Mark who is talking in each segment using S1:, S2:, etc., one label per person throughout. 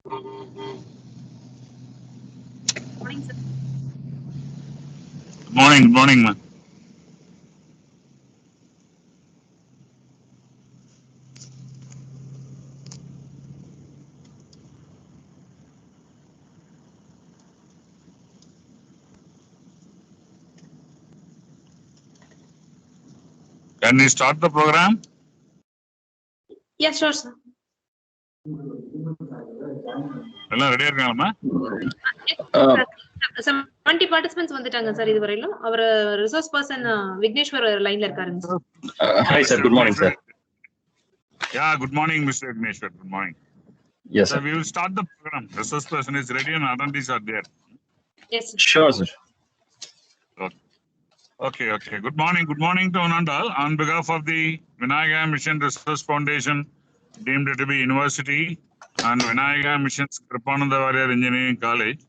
S1: Morning, sir.
S2: Good morning, ma'am. Can we start the program?
S1: Yeah, sure, sir.
S2: எல்லாம் ரெடியா இருக்காங்கம்மா?
S1: 70 participants வந்துட்டாங்க sir இதுவரையிலும். அவர் resource person Vigneshwar லைன்ல இருக்காருங்க sir.
S3: Hi sir, good morning sir.
S2: Yeah, good morning Mr. Vigneshwar. Good morning.
S3: Yes
S2: So
S3: sir.
S2: we will start the program. Resource person is ready and attendees are there.
S1: Yes, sir.
S3: Sure sir.
S2: Okay. Good morning to one and all. On behalf of the Vinayaga Mission Resource Foundation, deemed to be university, and Vinayaga Mission's Kripananda Warrior Engineering College,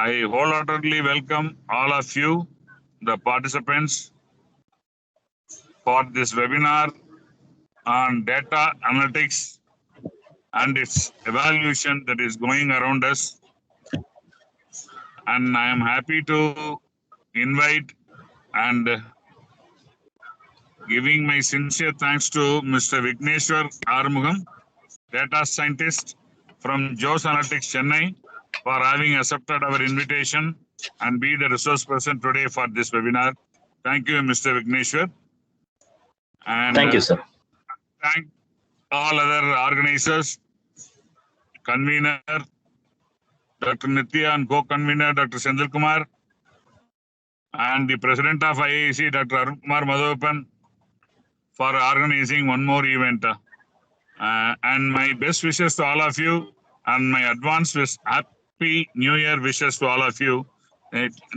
S2: I wholeheartedly welcome all of you, the participants, for this webinar on data analytics and its evaluation that is going around us. And I am happy to invite and giving my sincere thanks to Mr. Vigneshwar Armugam, data scientist from JOS Analytics Chennai, for having accepted our invitation and be the resource person today for this webinar. Thank you, Mr. Vigneshwar. And
S3: Thank you sir.
S2: thank all other organizers, convener, Dr. Nitya, and co-convener, Dr. Sendil Kumar, and the president of IAC, Dr. Arun Kumar Madhavan, for organizing one more event. And my best wishes to all of you, and my advance happy New Year wishes to all of you.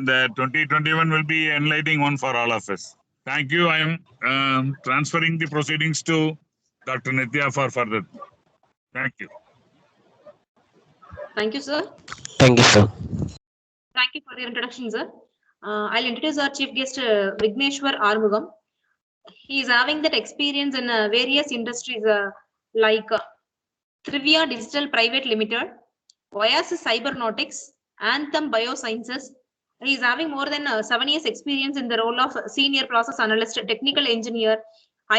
S2: The 2021 will be enlightening one for all of us. Thank you. I am transferring the proceedings to Dr. Nitya for further. Thank you.
S1: Thank you, sir.
S4: Thank you, sir.
S1: Thank you for your introduction, sir. I'll introduce our chief guest, Vigneshwar Armugam. He is having that experience in various industries like Trivia Digital Private Limited, Oasis Cybernautics, Anthem Biosciences. He is having more than 7 years experience in the role of senior process analyst, technical engineer,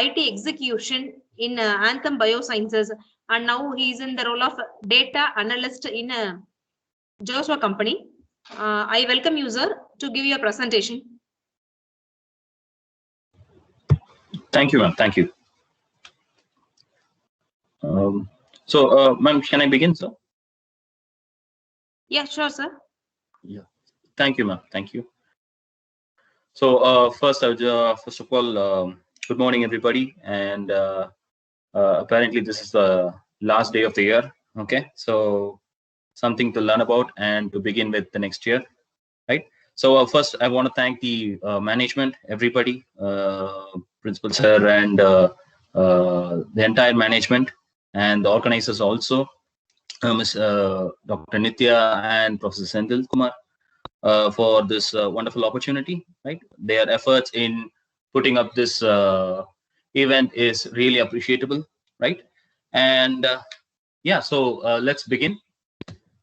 S1: IT execution in Anthem Biosciences, and now he is in the role of data analyst in Joshua company. I welcome you, sir, to give your presentation.
S3: Thank you ma'am. Thank you. So ma'am, can I begin sir?
S1: Yeah, sure, sir.
S3: Yeah. Thank you ma'am. Thank you. So first of all, good morning everybody, and apparently this is the last day of the year. Okay, so something to learn about and to begin with the next year, right? So first I want to thank the management, everybody, principal sir, and the entire management, and the organizers also, Ms. Dr. Nitya and Professor Sendil Kumar, for this wonderful opportunity, right? Their efforts in putting up this event is really appreciable, right? And yeah, so let's begin.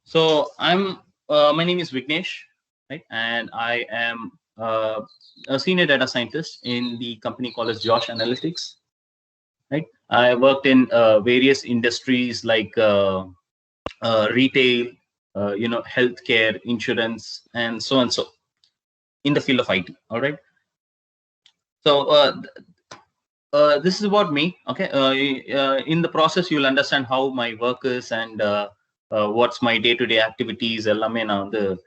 S3: So my name is Vignesh, right? And I am a senior data scientist in the company called as Josh Analytics, right? I worked in various industries like retail, healthcare, insurance, and so and so, in the field of IT. All right. So this is about me. Okay. In the process, you'll understand how my work is and what's my day-to-day activities. Ellame na the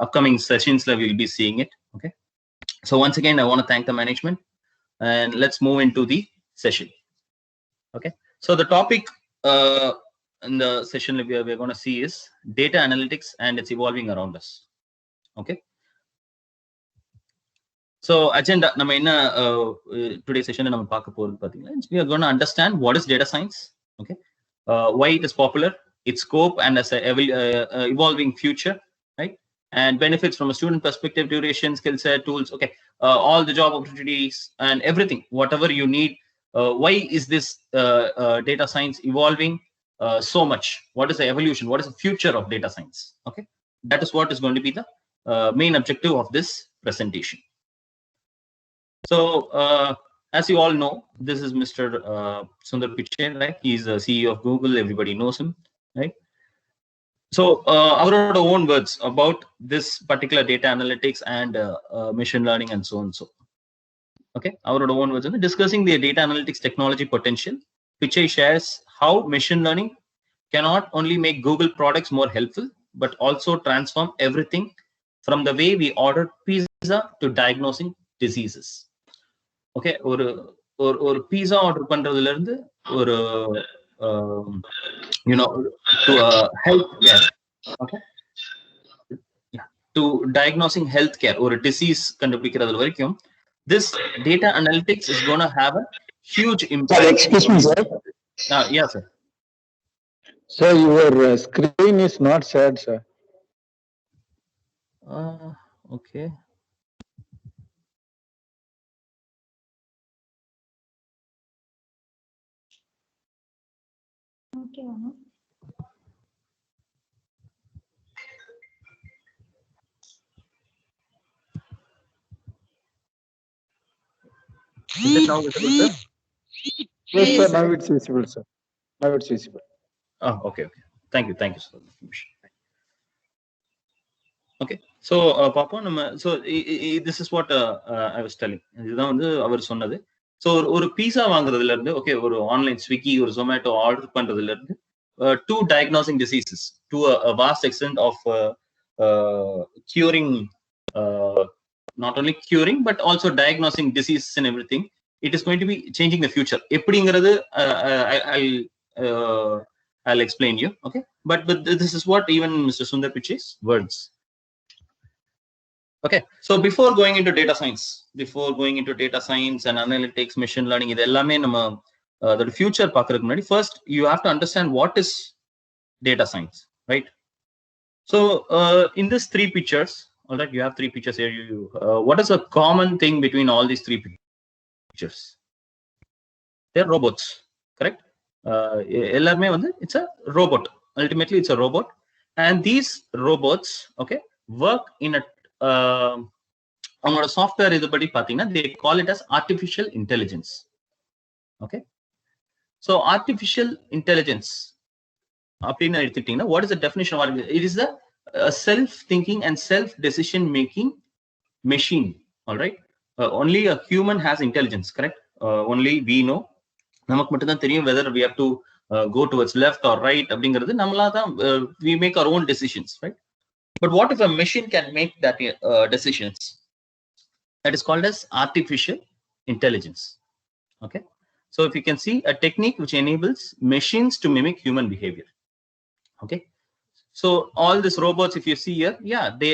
S3: upcoming sessions we'll be seeing it. Okay. So once again, I want to thank the management, and let's move into the session. Okay. So the topic in the session we're going to see is data analytics and it's evolving around us. Okay. So agenda நம்ம என்ன today session நம்ம பார்க்க போறது பாத்தீங்கன்னா, we are going to understand what is data science, okay, why it is popular, its scope and as a evolving future, right, and benefits from a student perspective, duration, skill set, tools, okay, all the job opportunities and everything, whatever you need. Why is this data science evolving, so much. What is the evolution? What is the future of data science? Okay, that is what is going to be the main objective of this presentation. So as you all know, this is Mr. Sundar Pichai, right? He's the CEO of Google. Everybody knows him, right? So our own words about this particular data analytics and machine learning and so on and so. Okay, our own words. Discussing the data analytics technology potential, Pichai shares how machine learning can not only make Google products more helpful, but also transform everything from the way we order pizza to diagnosing diseases. Okay, or pizza order பண்றதுல இருந்து ஒரு to healthcare. Okay, yeah, to diagnosing healthcare or a disease கண்டுபிடிக்கிறது வரைக்கும், this data analytics is going to have a huge impact.
S4: Sir, excuse me, sir.
S3: Yeah, sir.
S4: So your screen is not shared, sir.
S3: Okay.
S1: Okay.
S3: Is it now visible, sir?
S4: Yes, sir. Now it's visible, sir. Now it's visible.
S3: Oh, okay. Thank you, sir. Okay, so Papa, so this is what I was telling. இதுதான் வந்து அவர் சொன்னது. So ஒரு பீஸா வாங்குறதுல இருந்து, okay, ஒரு online Swiggy ஒரு Zomato order பண்றதுல இருந்து to diagnosing diseases to a vast extent of curing, not only curing but also diagnosing diseases and everything. It is going to be changing the future. எப்படிங்கிறது I'll explain you. Okay, but this is what even Mr. Sundar Pichai's words. Okay, so before going into data science and analytics, machine learning, இது எல்லாமே நம்ம the future பார்க்கிறதுக்கு முன்னாடி, first you have to understand what is data science, right? So in these three pictures, all right, you have three pictures here. What is a common thing between all these three pictures? They're robots, correct? எல்லாமே வந்து it's a robot. Ultimately, it's a robot, and these robots, okay, work in a அவங்களோட software இதுபடி பாத்தீங்கன்னா they call it as artificial intelligence. Okay, so artificial intelligence அப்படின்னு எடுத்துக்கிட்டீங்கன்னா, what is the definition of artificial? It is the self-thinking and self-decision-making machine. All right, only a human has intelligence, correct? Only we know. நமக்கு மட்டும் தான் தெரியும் whether we have to go towards left or right அப்படிங்கிறது நம்மளா தான் we make our own decisions, right? But what if a machine can make that decisions? That is called as artificial intelligence. Okay, so if you can see a technique which enables machines to mimic human behavior. Okay, so all these robots, if you see here, yeah, they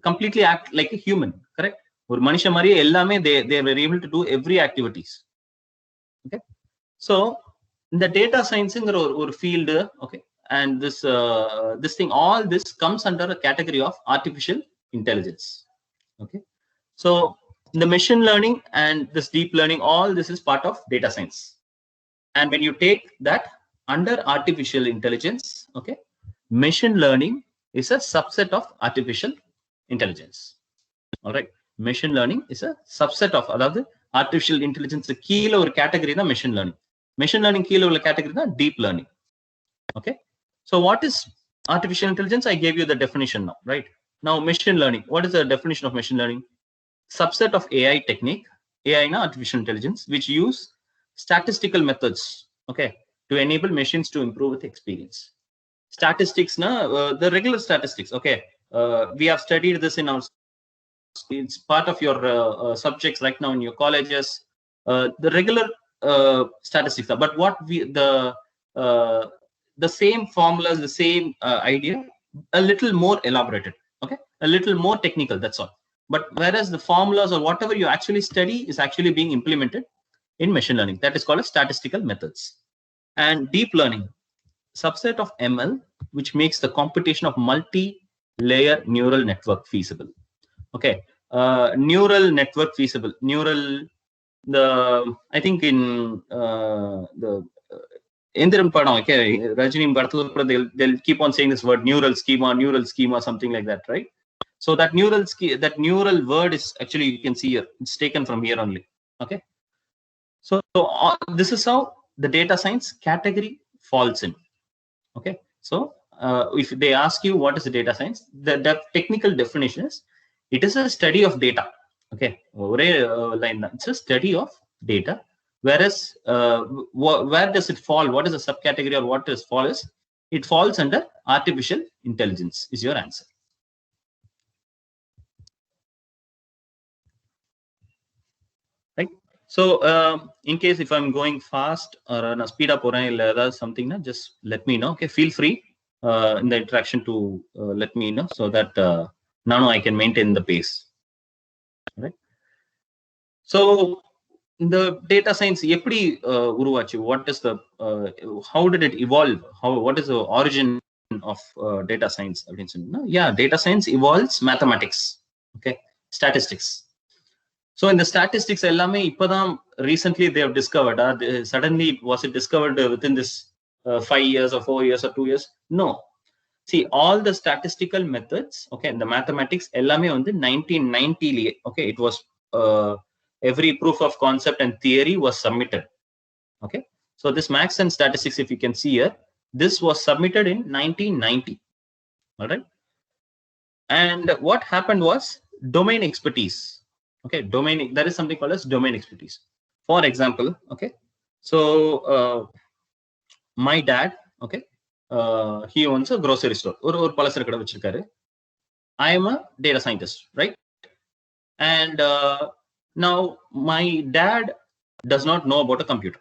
S3: completely act like a human, correct? ஒரு மனுஷன் மாதிரியே எல்லாமே they were able to do every activities. Okay, so in the data science ஒரு field, okay, and this thing, all this comes under a category of artificial intelligence. Okay, so the machine learning and this deep learning, all this is part of data science. And when you take that under artificial intelligence, okay, machine learning is a subset of artificial intelligence. All right, machine learning is a subset of, அதாவது artificial intelligence கீழ ஒரு category தான் machine learning. Machine learning கீழ உள்ள category தான் deep learning. Okay, so what is artificial intelligence? I gave you the definition now, right? Now machine learning, what is the definition of machine learning? Subset of AI technique, AI na artificial intelligence, which use statistical methods, okay, to enable machines to improve with experience. Statistics na the regular statistics, okay, we have studied this in our, it's part of your subjects right now in your colleges, the regular statistics, but what we the same formulas, the same idea, a little more elaborated, okay, a little more technical, that's all. But whereas the formulas or whatever you actually study is actually being implemented in machine learning, that is called as statistical methods. And deep learning, subset of ML, which makes the computation of multi-layer neural network feasible. Okay, neural network feasible, neural, I think in the Endiran padam, okay, Rajini Bhattacharya, they'll keep on saying this word neural schema, something like that, right? So that neural word is actually, you can see here, it's taken from here only. Okay. So this is how the data science category falls in. Okay. So if they ask you what is the data science, the technical definition is it is a study of data. Okay. It's a study of data. Whereas where does it fall? What is the subcategory, or what does fall is? It falls under artificial intelligence is your answer. Right. So in case if I'm going fast or speed up or something, just let me know. Okay, feel free in the interaction to let me know, so that now I can maintain the pace. Right. So the data science, what is the how did it evolve? What is the origin of data science? Yeah, data science evolves mathematics. Okay, statistics. So in the statistics, recently they have discovered. Suddenly, was it discovered within this 5 years or 4 years or 2 years? No. See, all the statistical methods, okay, the mathematics, ellame on the 1990. Okay, it was every proof of concept and theory was submitted. Okay, so this maths and statistics, if you can see here, this was submitted in 1990. All right, and what happened was domain expertise. Okay, there is something called as domain expertise. For example, okay, so my dad, okay, he owns a grocery store. I am a data scientist, right? And now my dad does not know about a computer.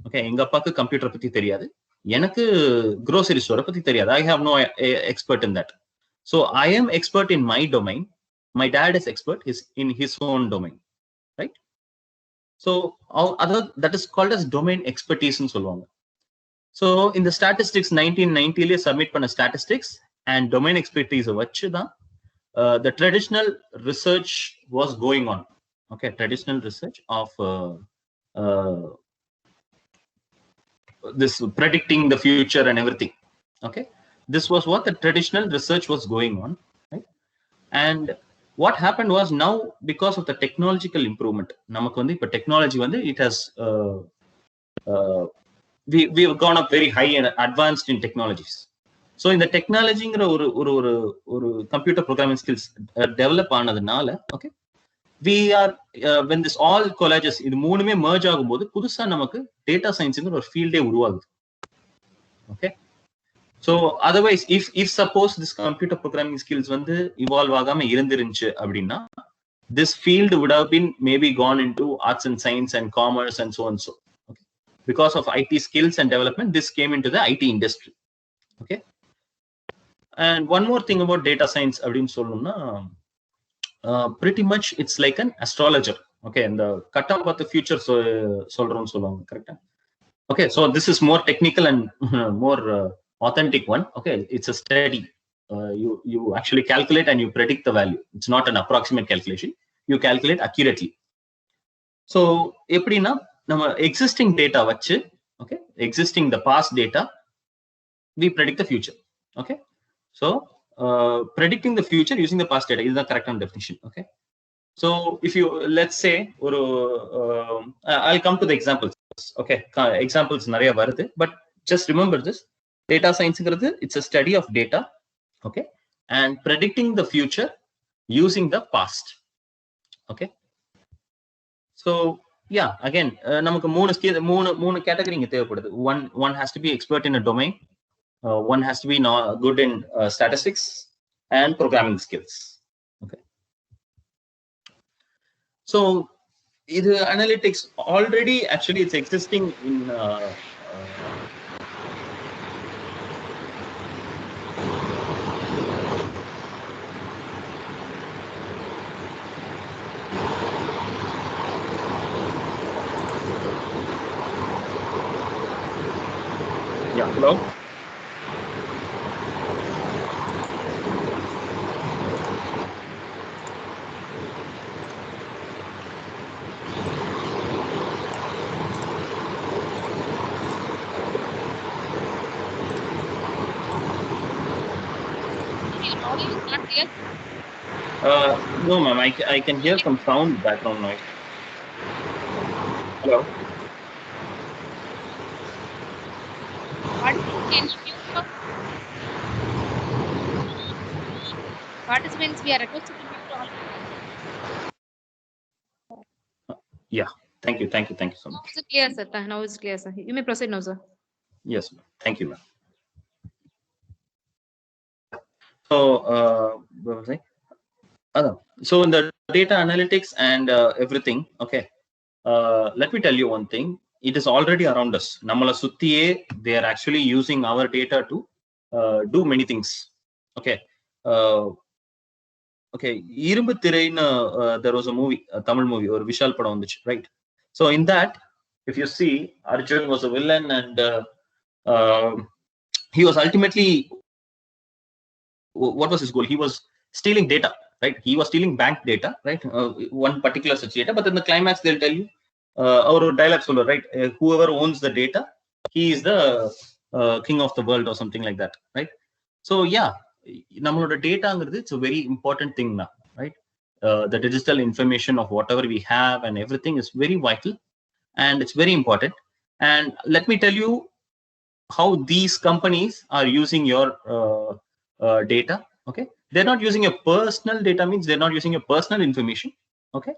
S3: Okay, எங்க அப்பாக்கு computer பத்தி தெரியாது, எனக்கு grocery store பத்தி தெரியாது. I have no expert in that. So I am expert in my domain. My dad is expert in his own domain, right? So that is called as domain expertise in சொல்லுவாங்க. So in the statistics 1990 submit பண்ண statistics and domain expertise வச்சு தான் the traditional research was going on. Okay, traditional research of this predicting the future and everything. Okay, this was what the traditional research was going on, right? And what happened was, now because of the technological improvement, namakku vandu ipo technology vandu it has we have gone up very high and advanced in technologies. So in the technology ஒரு computer programming skills develop ஆனதுனால, okay, we are when this all collages, இது மூணுமே merge ஆகும்போது புதுசா நமக்கு data science ஒரு ஃபீல்டே உருவாகுது. Okay, so otherwise if suppose this computer programming skills வந்து evolve ஆகாம இருந்திருந்துச்சு அப்படின்னா, this field would have been maybe gone into arts and science and commerce and so on. So okay, because of IT skills and development, this came into the IT industry. Okay, and one more thing about data science அப்படின்னு சொல்லணும்னா, pretty much it's like an astrologer. Okay, and the cut up of the future சொல்றோம்னு சொல்லுவாங்க, கரெக்ட்டா? Okay, so this is more technical and more authentic one. Okay, it's a study. You actually calculate and you predict the value. It's not an approximate calculation. You calculate accurately. So எப்படின்னா, நம்ம existing data வச்சு, okay, existing the past data, we predict the future. Okay, so predicting the future using the past data is the correct definition. Okay, so if you, let's say, I'll come to the examples. Okay, examples nariya varudhu, but just remember this: data science ingiradhu, it's a study of data, okay, and predicting the future using the past. Okay, so yeah, again namakku மூணு category inga thevapadudhu. One has to be expert in a domain, one has to be good in statistics and programming skills. Okay, so the analytics already actually it's existing in yeah, hello.
S1: clear?
S3: No, ma'am. I can hear some sound background noise. Hello.
S1: Can you mute your participants? We are requested to mute all.
S3: Yeah. Thank you. Thank you. Thank you so
S1: Now
S3: much.
S1: it's clear, sir. Now it's clear, sir. You may proceed now, sir.
S3: Yes, ma'am. Thank you, ma'am. So, what was I? So in the data analytics and everything, okay. Let me tell you one thing. It is already around us. Nammala suttiye, they are actually using our data to do many things. Okay. Okay. Irumbu Thirainu, there was a movie, a Tamil movie, or Vishal Padam, right? So in that, if you see, Arjun was a villain, and he was ultimately, what was his goal? He was stealing data, right? He was stealing bank data, right? One particular such data, but in the climax, they'll tell you, our dialogue solo, right? Whoever owns the data, he is the king of the world or something like that, right? So yeah, nammaloda data, it's a very important thing now, right? The digital information of whatever we have and everything is very vital, and it's very important. And let me tell you how these companies are using your data. Okay, they're not using your personal data, means they're not using your personal information. Okay,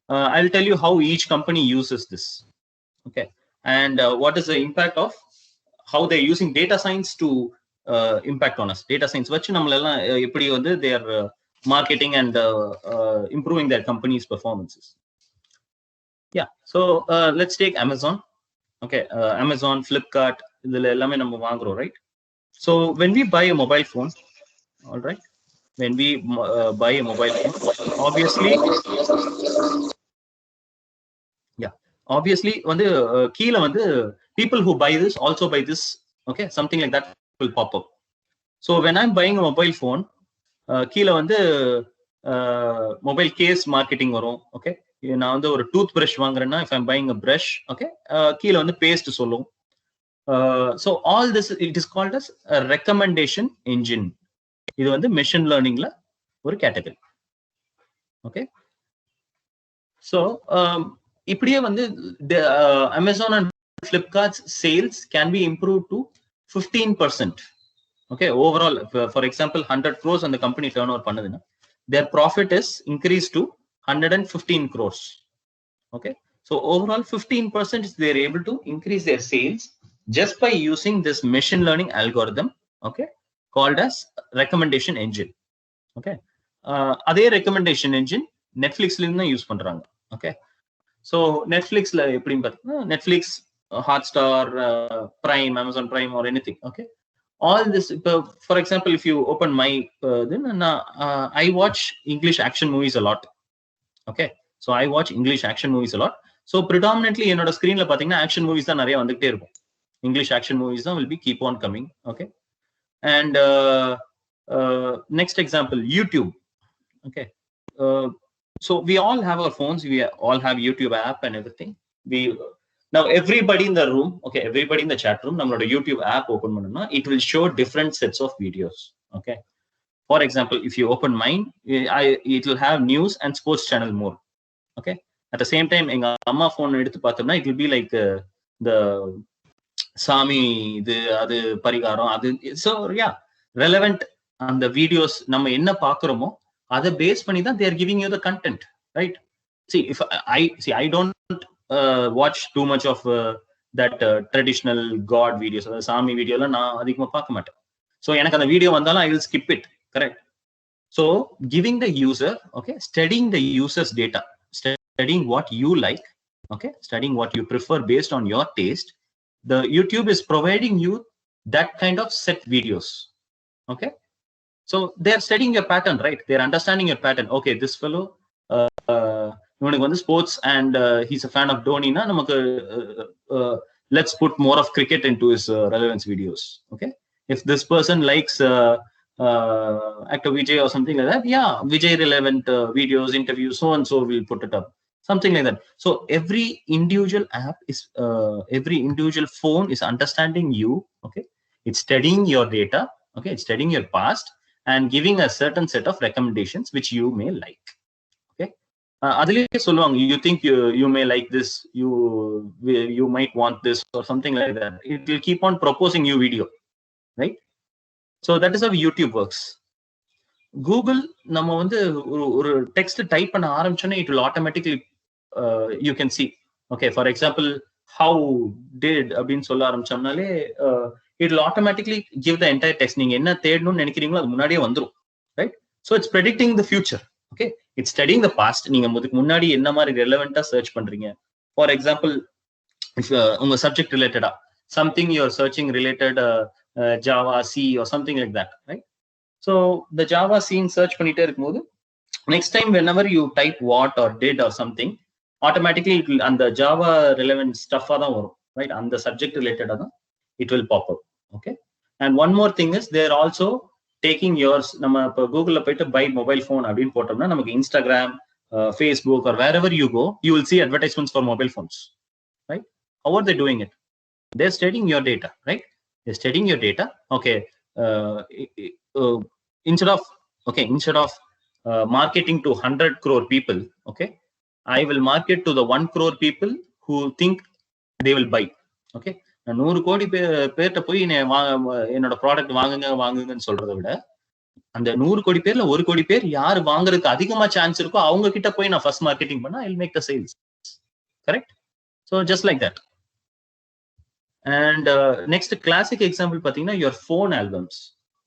S3: I'll tell you how each company uses this. Okay, and what is the impact of how they're using data science to impact on us. Data science vachu nammalella eppadi vandu they are marketing and improving their company's performances. Yeah, so let's take Amazon. Okay, Amazon, Flipkart, idhula ellame நம்ம வாங்குறோம், right? So when we buy a mobile phone, all right, when we buy a mobile phone, obviously, yeah, obviously வந்து கீழ வந்து people who buy this also buy this. Okay, something like that will pop up. So when I'm buying a mobile phone, கீழ வந்து mobile case marketing வரும். Okay, நான் வந்து ஒரு tooth brush வாங்குறேன்னா, if I'm buying a brush, okay, கீழ வந்து paste சொல்லும். So all this, it is called as a recommendation engine. இது வந்து machine learningல ஒரு category. Okay, so இப்படியே வந்து Amazon and Flipkart's sales can be improved to 15%. Okay, overall, for example, 100 crores and the company turnover பண்ணதுன்னா, their profit is increased to 115 crores. Okay, so overall 15% is they're able to increase their sales just by using this machine learning algorithm, okay, called as recommendation engine. Okay, அதே recommendation engine Netflixல இருந்து use பண்றாங்க. Okay, so Netflixல எப்படின்னு பார்த்தீங்கன்னா, Netflix, Hotstar, Prime, Amazon Prime or anything. Okay, all this, for example, if you open my then I watch English action movies a lot. Okay, so I watch English action movies a lot. So predominantly என்னோட ஸ்கிரீன்ல பாத்தீங்கன்னா action movies தான் நிறைய வந்துட்டே இருக்கும். English action movies தான் will be keep on coming. Okay, and next example, YouTube. Okay, so we all have our phones, we all have YouTube app and everything. Now everybody in the room, okay, everybody in the chat room, nammaloda YouTube app open pannona, it will show different sets of videos. Okay, for example, if you open mine, it will have news and sports channel more. Okay, at the same time enga amma phone eduthu paathomna, it will be like the Sami, the adu parigaram adu. So yeah, relevant on the videos நம்ம என்ன பார்க்கறோமோ அதை base பண்ணி தான் they are giving you the content, right? See, if I don't watch too much of that traditional god videos, அதாவது சாமி வீடியோல நான் அதிகமா பார்க்க மாட்டேன். So எனக்கு அந்த வீடியோ வந்தாலும் I will skip it, correct? So giving the user, okay, studying the user's data, studying what you like, okay, studying what you prefer based on your taste, the YouTube is providing you that kind of set videos. Okay, so they're studying your pattern, right? They're understanding your pattern. Okay, this fellow இவனுக்கு வந்து sports and he's a fan of Dhoni na நமக்கு let's put more of cricket into his relevance videos. Okay, if this person likes actor Vijay or something like that, yeah, Vijay relevant videos, interviews, so and so, we'll put it up, something like that. So every individual app is every individual phone is understanding you. Okay, it's studying your data. Okay, it's studying your past and giving a certain set of recommendations which you may like. Okay, adile solluvaanga, you think you may like this, you might want this or something like that. It will keep on proposing you video, right? So that is how YouTube works. Google, நம்ம வந்து ஒரு text type பண்ண ஆரம்பிச்சோனே it will automatically you can see, okay, for example, how did அப்படின்னு சொல்ல ஆரம்பிச்சோம்னாலே it will automatically give the entire text. நீங்க என்ன தேடணும்னு நினைக்கிறீங்களோ அது முன்னாடியே வந்துரும், right? So it's predicting the future. Okay, it's studying the past. நீங்க முன்னாடி என்ன மாதிரி relevant-ஆ search பண்றீங்க. For example, if உங்க subject related something you are searching related Java, C or something like that, right? So the Java scene search பண்ணிட்டே இருக்கும்போது next time whenever you type what or did or something, automatically it will, and the Java relevant stuff தான் வரும், right? And the subject related தான் it will pop up. Okay, and one more thing is they're also taking yours. நம்ம இப்போ கூகுள்ல போயிட்டு buy mobile phone அப்படின்னு போட்டோம்னா நமக்கு Instagram, Facebook or wherever you go, you will see advertisements for mobile phones, right? How are they doing it? They're studying your data, right? They're studying your data. Okay, instead of marketing to 100 crore people, okay, I will market to the 1 crore people who think they will buy. Okay, 100 கோடி பேர்ட்ட போய் என்னோட product வாங்குங்கன்னு சொல்றதை விட அந்த 100 கோடி பேர்ல 1 கோடி பேர் யார் வாங்குறதுக்கு அதிகமா சான்ஸ் இருக்கோ அவங்க கிட்ட போய் நான் ஃபர்ஸ்ட் மார்க்கெட்டிங் பண்ணா I'll make the sales. Correct? So just like that. And next classic example பாத்தீங்கன்னா your phone albums.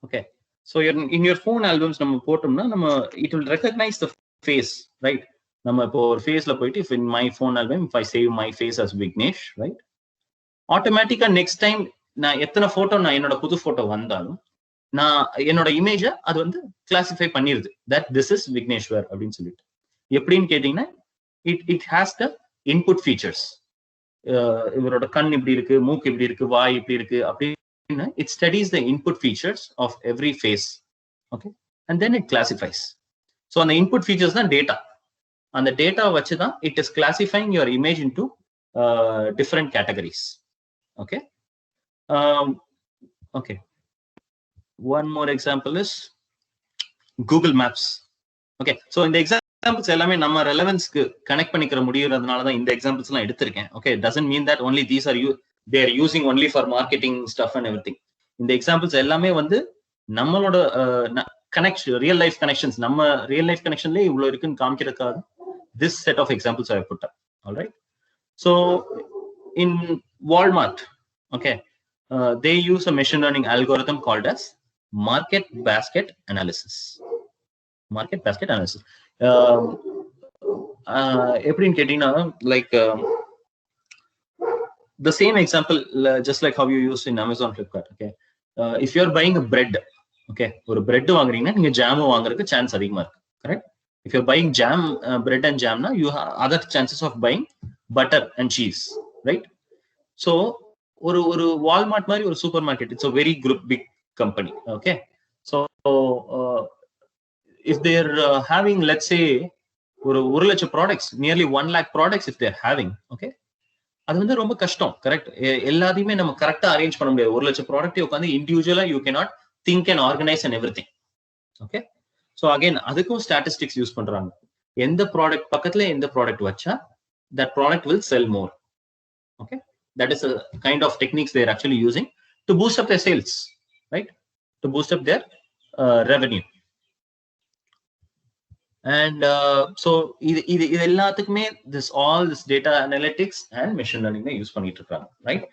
S3: Okay, so in your phone albums நம்ம போட்டோம்னா நம்ம it will recognize the face, right? நம்ம இப்போ ஒரு ஃபேஸ்ல போயிட்டு if in my phone album if I save my face as Vignesh, right, ஆட்டோமேட்டிக்கா நெக்ஸ்ட் டைம் நான் எத்தனை போட்டோ நான் என்னோட புது போட்டோ வந்தாலும் நான் என்னோட இமேஜ அது வந்து classify பண்ணிருது that this is Vigneshwar அப்படின்னு சொல்லிட்டு. எப்படின்னு கேட்டீங்கன்னா it has the input features. இவரோட கண் இப்படி இருக்கு, மூக்கு இப்படி இருக்கு, வாய் இப்படி இருக்கு அப்படின்னு it studies the input features of every face. Okay, and then it classifies. So அந்த input features தான் data. அந்த டேட்டா வச்சு தான் it is classifying your image into different categories. Okay. Okay. One more example is Google Maps. Okay. So in the examples எல்லாமே நம்ம ரெலவன்ஸ்க்கு connect பண்ணிக்கிற முடியறதுனால தான் இந்த எக்ஸாம்பிள்ஸ் எல்லாம் எடுத்திருக்கேன். Okay, it doesn't mean that only these are they are using only for marketing stuff and everything. இந்த examples எல்லாமே வந்து நம்மளோட கனெக்ஷன், ரியல் லைஃப் கனெக்ஷன்ஸ், நம்ம ரியல் லைஃப் கனெக்ஷன்லயே இவ்வளவு இருக்குன்னு காமிக்கிறதுக்காக this set of examples I have put up. All right. So in Walmart, okay, they use a machine learning algorithm called as market basket analysis. Market basket analysis. எப்படின்னு கேட்டீங்கன்னா like the same example, just like how you use in Amazon, Flipkart. Okay, if you are buying a bread, okay, ஒரு bread வாங்குறீங்கன்னா நீங்க jam வாங்குறதுக்கு chance அதிகமா இருக்கு. Correct? If you're buying jam, bread and jam, now you have other chances of buying butter and cheese, right? So ஒரு Walmart மாதிரி ஒரு supermarket, it's a very big company. Okay, so if they're having, let's say, ஒரு 1 லட்சம் products, nearly 1 lakh products if they're having, okay, அது வந்து ரொம்ப கஷ்டம். Correct? எல்லாத்தையுமே நம்ம கரெக்டா அரேஞ்ச் பண்ண முடியாது. 1 லட்சம் ப்ராடக்ட் உட்காந்து இண்டிவிஜுவலா you cannot think and organize and everything. Okay, so again அதுக்கும் ஸ்டாட்டிஸ்டிக்ஸ் யூஸ் பண்றாங்க. எந்த ப்ராடக்ட் பக்கத்துல எந்த ப்ராடக்ட் வச்சா that product will sell more. Okay, that is a kind of techniques they are actually using to boost up their sales, right, to boost up their revenue. And so இது எல்லாத்துக்குமே all this data analytics and machine learning use பண்ணிட்டு இருக்காங்க, right?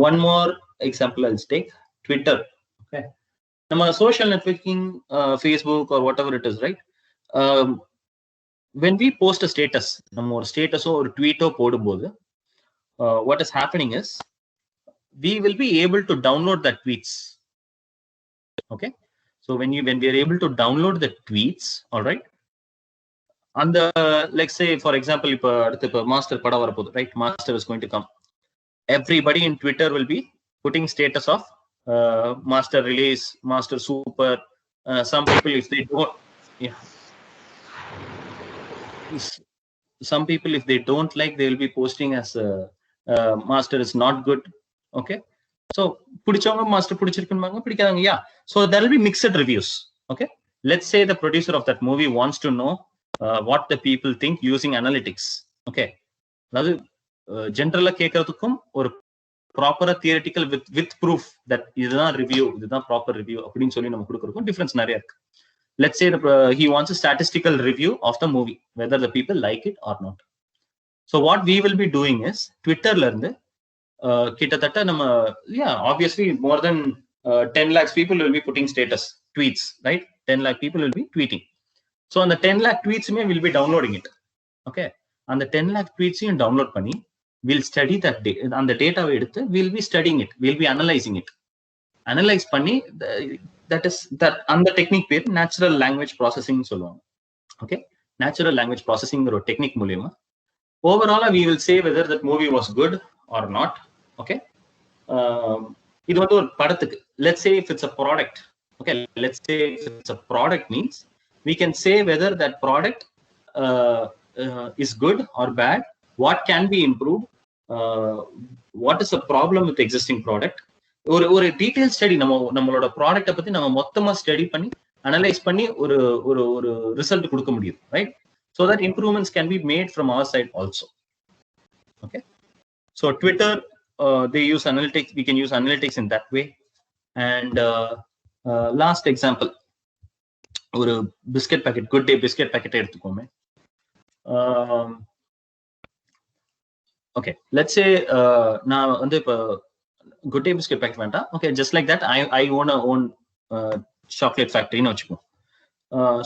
S3: One more example I'll take Twitter. Okay, நம்ம social networking, Facebook or whatever it is, right? When we post a status, நம்ம ஒரு ஸ்டேட்டஸோ ஒரு ட்வீட்டோ போடும்போது what is happening is we will be able to download the tweets. Okay, so when we are able to download the tweets, all right, and let's say for example இப்ப அடுத்து master படம் வரப்போகுது, right? Master is going to come. Everybody in Twitter will be putting status of master release, master super. Some people, if they don't, yeah, some people if they don't like, they will be posting as master is not good. Okay, so பிடிச்சவங்க master பிடிச்சிருக்குன்னு, பிடிக்காதவங்க, yeah, so there will be mixed reviews. Okay, let's say the producer of that movie wants to know what the people think using analytics. Okay, அதாவது ஜென்ரலா கேட்கறதுக்கும் ஒரு ப்ராப்பரா theoretical with proof that இதுதான் review, இதுதான் proper review அப்படின்னு சொல்லி நம்ம கொடுக்கறதுக்கும் டிஃபரன்ஸ் நிறைய இருக்கு. Let's say he wants a statistical review of the movie, whether the people like it or not. So what we will be doing is Twitter la irundhu kittatta nama, yeah, obviously more than 10 lakhs people will be putting status tweets, right? 10 lakh people will be tweeting. So on the 10 lakh tweets me will be downloading it. Okay, on the 10 lakh tweets you download panni, we'll study that on the data eduthu we'll be studying it, we'll be analyzing it. Analyze panni, that is that அந்த technique பேர் natural language processing சொல்லுவாங்க. Okay, natural language processing ஒரு technique மூலியமா ஓவராலா we will say whether that movie was good or not. Okay, இது வந்து ஒரு படத்துக்கு. Let's say if it's a product, okay, let's say if it's a product means we can say whether that product is good or bad, what can be improved, what is the problem with the existing product. ஒரு detail study நம்மளோட ப்ராடக்ட்டை பத்தி நம்ம மொத்தமா study பண்ணி analyse பண்ணி ஒரு ஒரு ஒரு ரிசல்ட் கொடுக்க முடியும், right? So that improvements can be made from our side also. Okay, so Twitter, they use analytics, we can use analytics in that way. And last example, ஒரு biscuit packet, Good Day biscuit packet எடுத்துக்கோமே. Okay, let's say நான் வந்து இப்போ Good Day biscuit packet வேண்டாம். Okay, just like that I own chocolate ஃபேக்டரின்னு வச்சுக்கோம்.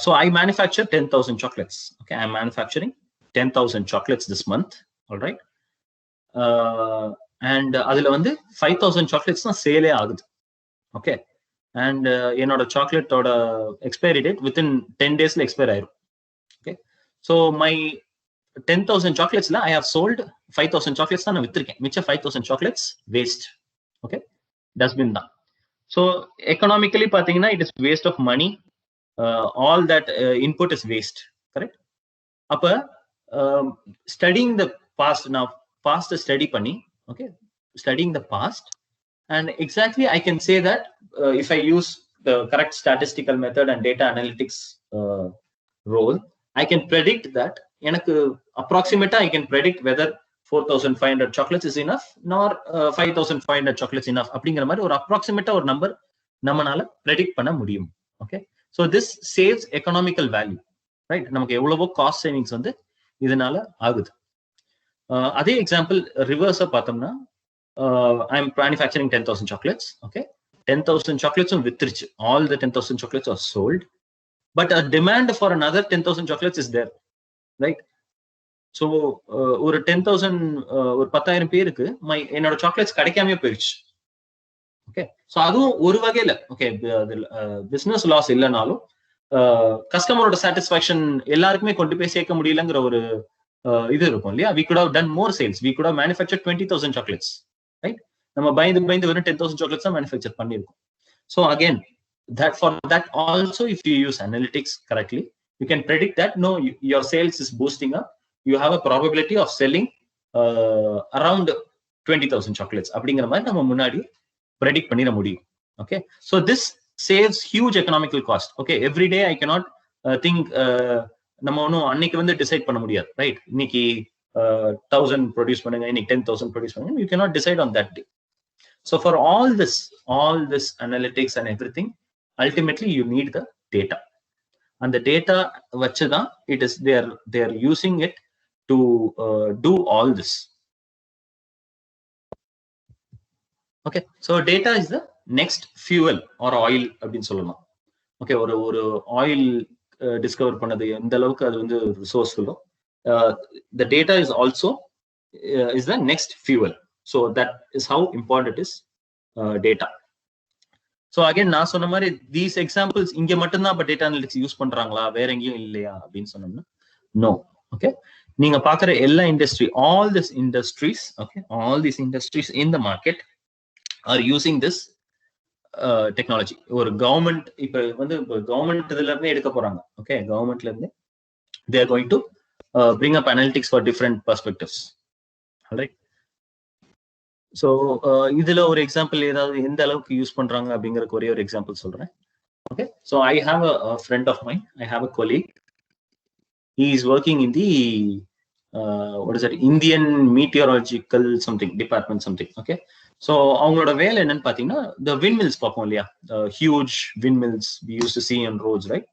S3: So I manufacture 10,000 chocolates. Okay, I'm manufacturing 10,000 chocolates this month. All right, and அதுல வந்து 5,000 chocolates தான் சேலே ஆகுது. Okay, and என்னோட சாக்லேட்டோட எக்ஸ்பைரி டேட் within 10 daysல எக்ஸ்பயர் ஆயிரும். Okay, so my 10,000 chocolates I have sold 5,000 chocolates தான் நான் வித்திருக்கேன். மிச்ச 5,000 chocolates waste. Okay, dustbin தான். So economically பாத்தீங்கன்னா it is waste of money. All that input is waste, correct? Appa studying the past, now past study panni, okay, studying the past, and exactly I can say that if I use the correct statistical method and data analytics role, I can predict that enakku approximate I can predict whether 4,500 chocolates is enough nor 5,500 chocolates enough அப்படிங்கிற மாதிரி ஒரு approximate ஒரு number நம்மனால predict பண்ண முடியும். Okay, so this saves economical value, right? நமக்கு எவ்வளவோ cost savings வந்து இதனால ஆகுது. அதே எக்ஸாம்பிள் ரிவர்ஸா பார்த்தோம்னா, I am manufacturing 10,000 chocolates. Okay, 10,000 chocolates வித்துருச்சு. All the 10,000 chocolates are sold, but a demand for another 10,000 chocolates is there, right? So ஒரு 10,000 ஒரு 10,000 பேருக்கு என்னோட சாக்லேட்ஸ் கிடைக்காம போயிடுச்சு. ஓகே, ஸோ அதுவும் ஒரு வகையில ஓகே பிசினஸ் லாஸ் இல்லைனாலும் கஸ்டமரோட சாட்டிஸ்ஃபேக்ஷன் எல்லாருக்குமே கொண்டு போய் சேர்க்க முடியலங்கிற ஒரு இது இருக்கும் இல்லையா? we could have done more sales, we could have manufactured 20,000 chocolates, right? நம்ம பயந்து வெறும் 10,000 chocolates தான் மேனுஃபேக்சர் பண்ணியிருக்கோம். So again that for that also if you use analytics correctly, you can predict that no, your sales is boosting up, you have a probability of selling around 20,000 chocolates அப்படிங்கிற மாதிரி நம்ம முன்னாடி predict பண்ணிட முடியும். Okay, so this saves huge economical cost. Okay, every day I cannot think நம்ம ஒன்னும் அன்னைக்கு வந்து டிசைட் பண்ண முடியாது, ரைட்? இன்னைக்கு 1,000 ப்ரொடியூஸ் பண்ணுங்க, இன்னைக்கு 10,000 ப்ரொடியூஸ் பண்ணுங்க, you cannot decide on that day. So for all this analytics and everything, ultimately you need the data, and the data வச்சுதான் it is they are using it to do all this. Okay, so data is the next fuel or oil அப்படின்னு சொல்லலாம். Okay, ஒரு oil discover பண்ணது எந்த அளவுக்கு அது வந்து ரிசோர்ஸ்ஃபுல்லோ, the data is also is the next fuel. So that is how important it is, data. So again நான் சொன்ன மாதிரி these examples இங்க மட்டும்தான் டேட்டா அனலிட்டிக்ஸ் யூஸ் பண்றாங்களா, வேற எங்கேயும் இல்லையா அப்படின்னு சொன்னோம்னா no. Okay, நீங்க பாக்குற எல்லா industry, all these industries, okay, all these industries in the market are using this technology. ஒரு கவர்மெண்ட் இப்ப வந்து கவர்மெண்ட் இதுல இருந்து எடுக்க போறாங்க. ஓகே, கவர்மெண்ட்ல இருந்து they are going to bring up analytics for different perspectives. All right, so இதுல ஒரு எக்ஸாம்பிள் ஏதாவது எந்த அளவுக்கு யூஸ் பண்றாங்க அப்படிங்கறதுக்கு ஒரே ஒரு எக்ஸாம்பிள் சொல்றேன். Okay, so I have a friend of mine, I have a colleague. He is working in the what is that, Indian meteorological something department something. Okay, so அவங்களோட வேலை என்னன்னு பாத்தீங்கன்னா the windmills பார்ப்போம் இல்லையா, huge windmills we used to see on roads, right?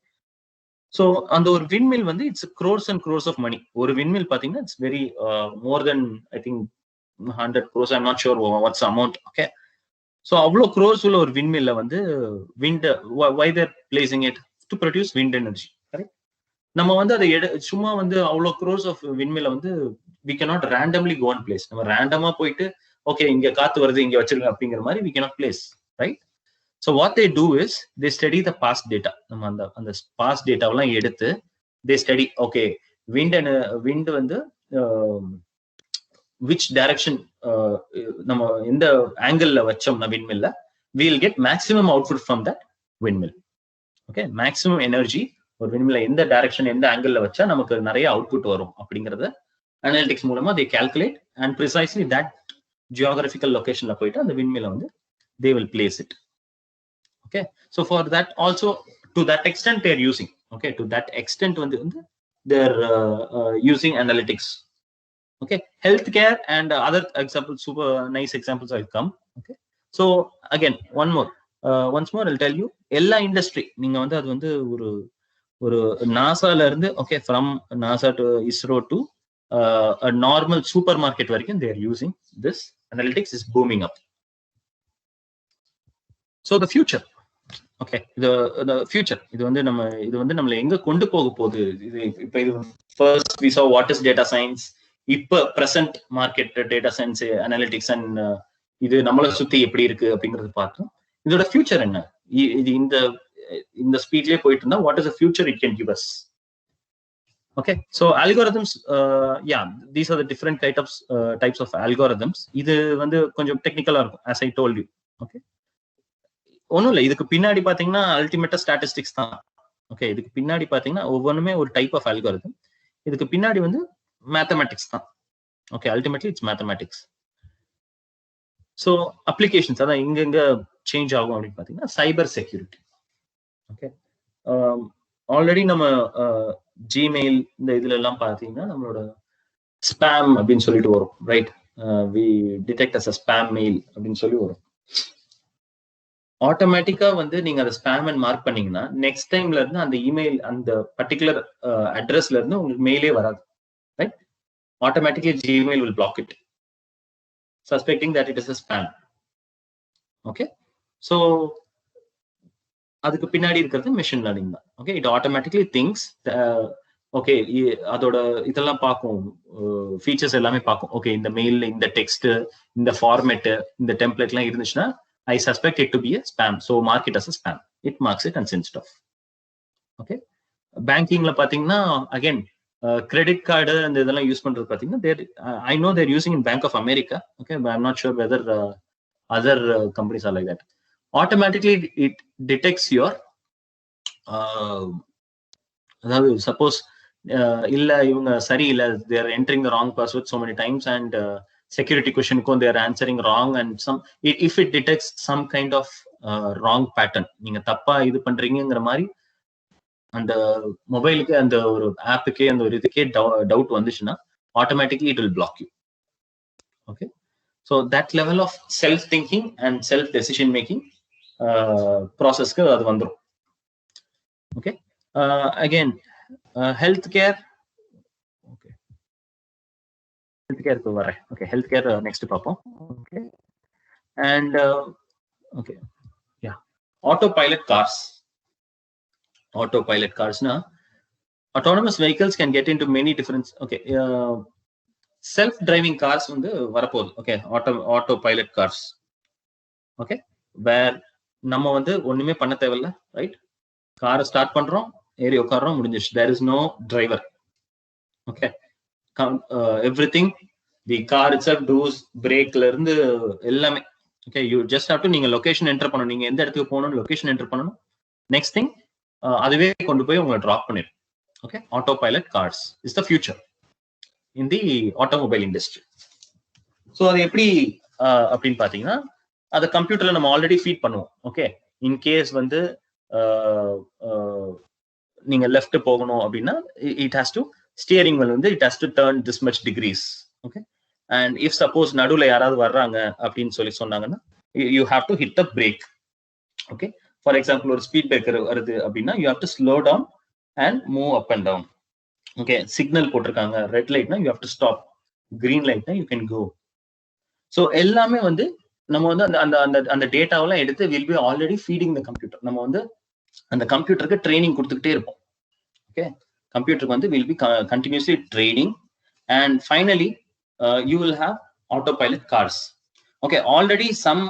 S3: So அந்த ஒரு windmill வந்து it's crores and crores of money. ஒரு windmill பாத்தீங்கன்னா it's very more than I think 100 crores, I'm not sure what's the amount. Okay, so அவ்வளோ crores உள்ள ஒரு windmill வந்து wind, why they're placing it to produce wind energy, correct? நம்ம வந்து அதை சும்மா வந்து அவ்வளோ crores of windmill வந்து we cannot randomly go and place. நம்ம ரேண்டமா போயிட்டு ஓகே இங்க காத்து வருது இங்க வச்சிருங்க அப்படிங்கிற மாதிரி we cannot place, right? So what they do is they study the past data. நம்ம அந்த past data எல்லாம் எடுத்து they study, okay, wind வந்து which direction நம்ம எந்த ஆங்கிள் வச்சோம்னா windmill we'll get maximum output from that windmill. Okay, maximum energy ஒரு windmill எந்த டைரக்ஷன் எந்த ஆங்கிள் வச்சா நமக்கு நிறைய அவுட்புட் வரும் அப்படிங்கறத அனலிட்டிக்ஸ் மூலமா they calculate and precisely that geographical locationல போயிட்டு அந்த windmill வந்து they will place it. Okay, so for that also to that extent they are using, okay, to that extent வந்து they're using analytics. Okay, healthcare and other examples, super nice examples will come. Okay, so again once more I'll tell you, எல்லா industry நீங்க வந்து அது வந்து ஒரு நாசால இருந்து okay from NASA to ISRO to a normal supermarket வரைக்கும் they are using this analytics is booming up. So the future, okay, the future இது வந்து நம்மள எங்க கொண்டு போக போகுது, இப்போ இது first we saw what is data science, இப்போ present market data science analytics and இது நம்மள சுத்தி எப்படி இருக்கு அப்படிங்கறது பார்த்தோம். இதோட future என்ன, இது இந்த ஸ்பீட்லயே போயிட்டு இருந்தா what is the future it can give us? Okay, so algorithms, yeah, these are the different types of algorithms. இது வந்து கொஞ்சம் டெக்னிக்கலா இருக்கும் as I told you. Okay, ஒன்றும் இல்லை, இதுக்கு பின்னாடி பாத்தீங்கன்னா அல்டிமேட்டா ஸ்டாட்டிஸ்டிக்ஸ் தான். ஓகே, இதுக்கு பின்னாடி பாத்தீங்கன்னா ஒவ்வொன்றுமே ஒரு டைப் ஆஃப் அல்காரிதம், இதுக்கு பின்னாடி வந்து மேத்தமேட்டிக்ஸ் தான். Okay, ultimately it's mathematics. So applications அதான் இங்க சேஞ்ச் ஆகும் அப்படின்னு பாத்தீங்கன்னா சைபர் செக்யூரிட்டி. ஓகே, ஆல்ரெடி நம்ம ஜிமெயில் இந்த இதுல எல்லாம் பாத்தீங்கன்னா நம்மளோட ஸ்பேம் அப்படின்னு சொல்லிட்டு வரும், right? We detect as a spam mail அப்படின்னு சொல்லி வரும். ஆட்டோமேட்டிக்கா வந்து நீங்க அதை ஸ்பேம் அண்ட் மார்க் பண்ணீங்கன்னா நெக்ஸ்ட் டைம்ல இருந்து அந்த இமெயில் அந்த பர்டிகுலர் அட்ரஸ்ல இருந்து உங்களுக்கு மெயிலே வராது, right? Automatically Gmail will black it suspecting that it is a spam. Okay, so அதுக்கு பின்னாடி இருக்கிறது மெஷின் லேர்னிங் தான். Okay, it automatically things, okay, அதோட இதெல்லாம் பார்க்கும், ஃபீச்சர்ஸ் எல்லாமே பார்க்கும். ஓகே, இந்த மெயில்ல இந்த டெக்ஸ்ட், இந்த ஃபார்மேட், இந்த டெம்ப்ளேட்லாம் இருந்துச்சுன்னா I suspect it to be a spam, so mark it as a spam. It marks it and sends it off. Okay, banking la pathina again credit card and idella use pandrathu pathina I know they're using in Bank of America. Okay, but I'm not sure whether other companies are like that. Automatically it detects your suppose illa ivanga sari illa they are entering the wrong password so many times and security question they are answering wrong and if it detects some kind of wrong pattern, நீங்க தப்பா இது பண்றீங்கங்கிற மாதிரி அந்த மொபைலுக்கு அந்த ஒரு ஆப்புக்கே அந்த ஒரு இதுக்கே டவுட் வந்துச்சுன்னா automatically it will block you. Okay, so that level of self thinking and self decision making processக்கு அது வந்துரும். Okay, again healthcare. Healthcare ko vare. Okay, healthcare next paapom. Okay, and okay, yeah, autopilot cars na autonomous vehicles can get into many different, okay, self driving cars undu varapodhu. Okay, autopilot cars. Okay, where நம்ம வந்து ஒண்ணுமே பண்ண தேவையில்ல, right? காரை start பண்றோம், ஏறி உட்கார்றோம், முடிஞ்சிச்சு. there is no driver. Okay, everything the car itself does, brake la irundhu ellame. Okay, you just have to நீங்க லொகேஷன் என்டர் பண்ணணும், நீங்க எந்த இடத்துக்கு போகணும் லொகேஷன் என்டர் பண்ணணும். நெக்ஸ்ட் திங் அதுவே கொண்டு போய் உங்களை டிராப் பண்ணிடும். Okay, autopilot cars is the future in the automobile industry. So அது எப்படி அப்படின்னு பாத்தீங்கன்னா அதை கம்ப்யூட்டர்ல நம்ம ஆல்ரெடி ஃபீட் பண்ணுவோம். ஓகே, இன் கேஸ் வந்து நீங்க லெஃப்ட் போகணும் அப்படின்னா it has to steering wheel வந்து it has to turn this much degrees. Okay, and if suppose நடுவில் யாராவது வர்றாங்க அப்படின்னு சொல்லி சொன்னாங்கன்னா you have to hit the brake. Okay, for example ஒரு ஸ்பீட் பிரேக்கர் வருது அப்படின்னா you have to slow down and move up and down. Okay, signal போட்டிருக்காங்க, ரெட் லைட்னா you have to stop, green லைட்னா யூ கேன் கோ. ஸோ எல்லாமே வந்து நம்ம வந்து அந்த அந்த அந்த டேட்டாவெல்லாம் எடுத்து will be already feeding the computer. நம்ம வந்து அந்த கம்ப்யூட்டருக்கு ட்ரைனிங் கொடுத்துக்கிட்டே இருப்போம். ஓகே, கம்ப்யூட்டருக்கு வந்து will be continuously training and finally you will have autopilot cars. Okay, already some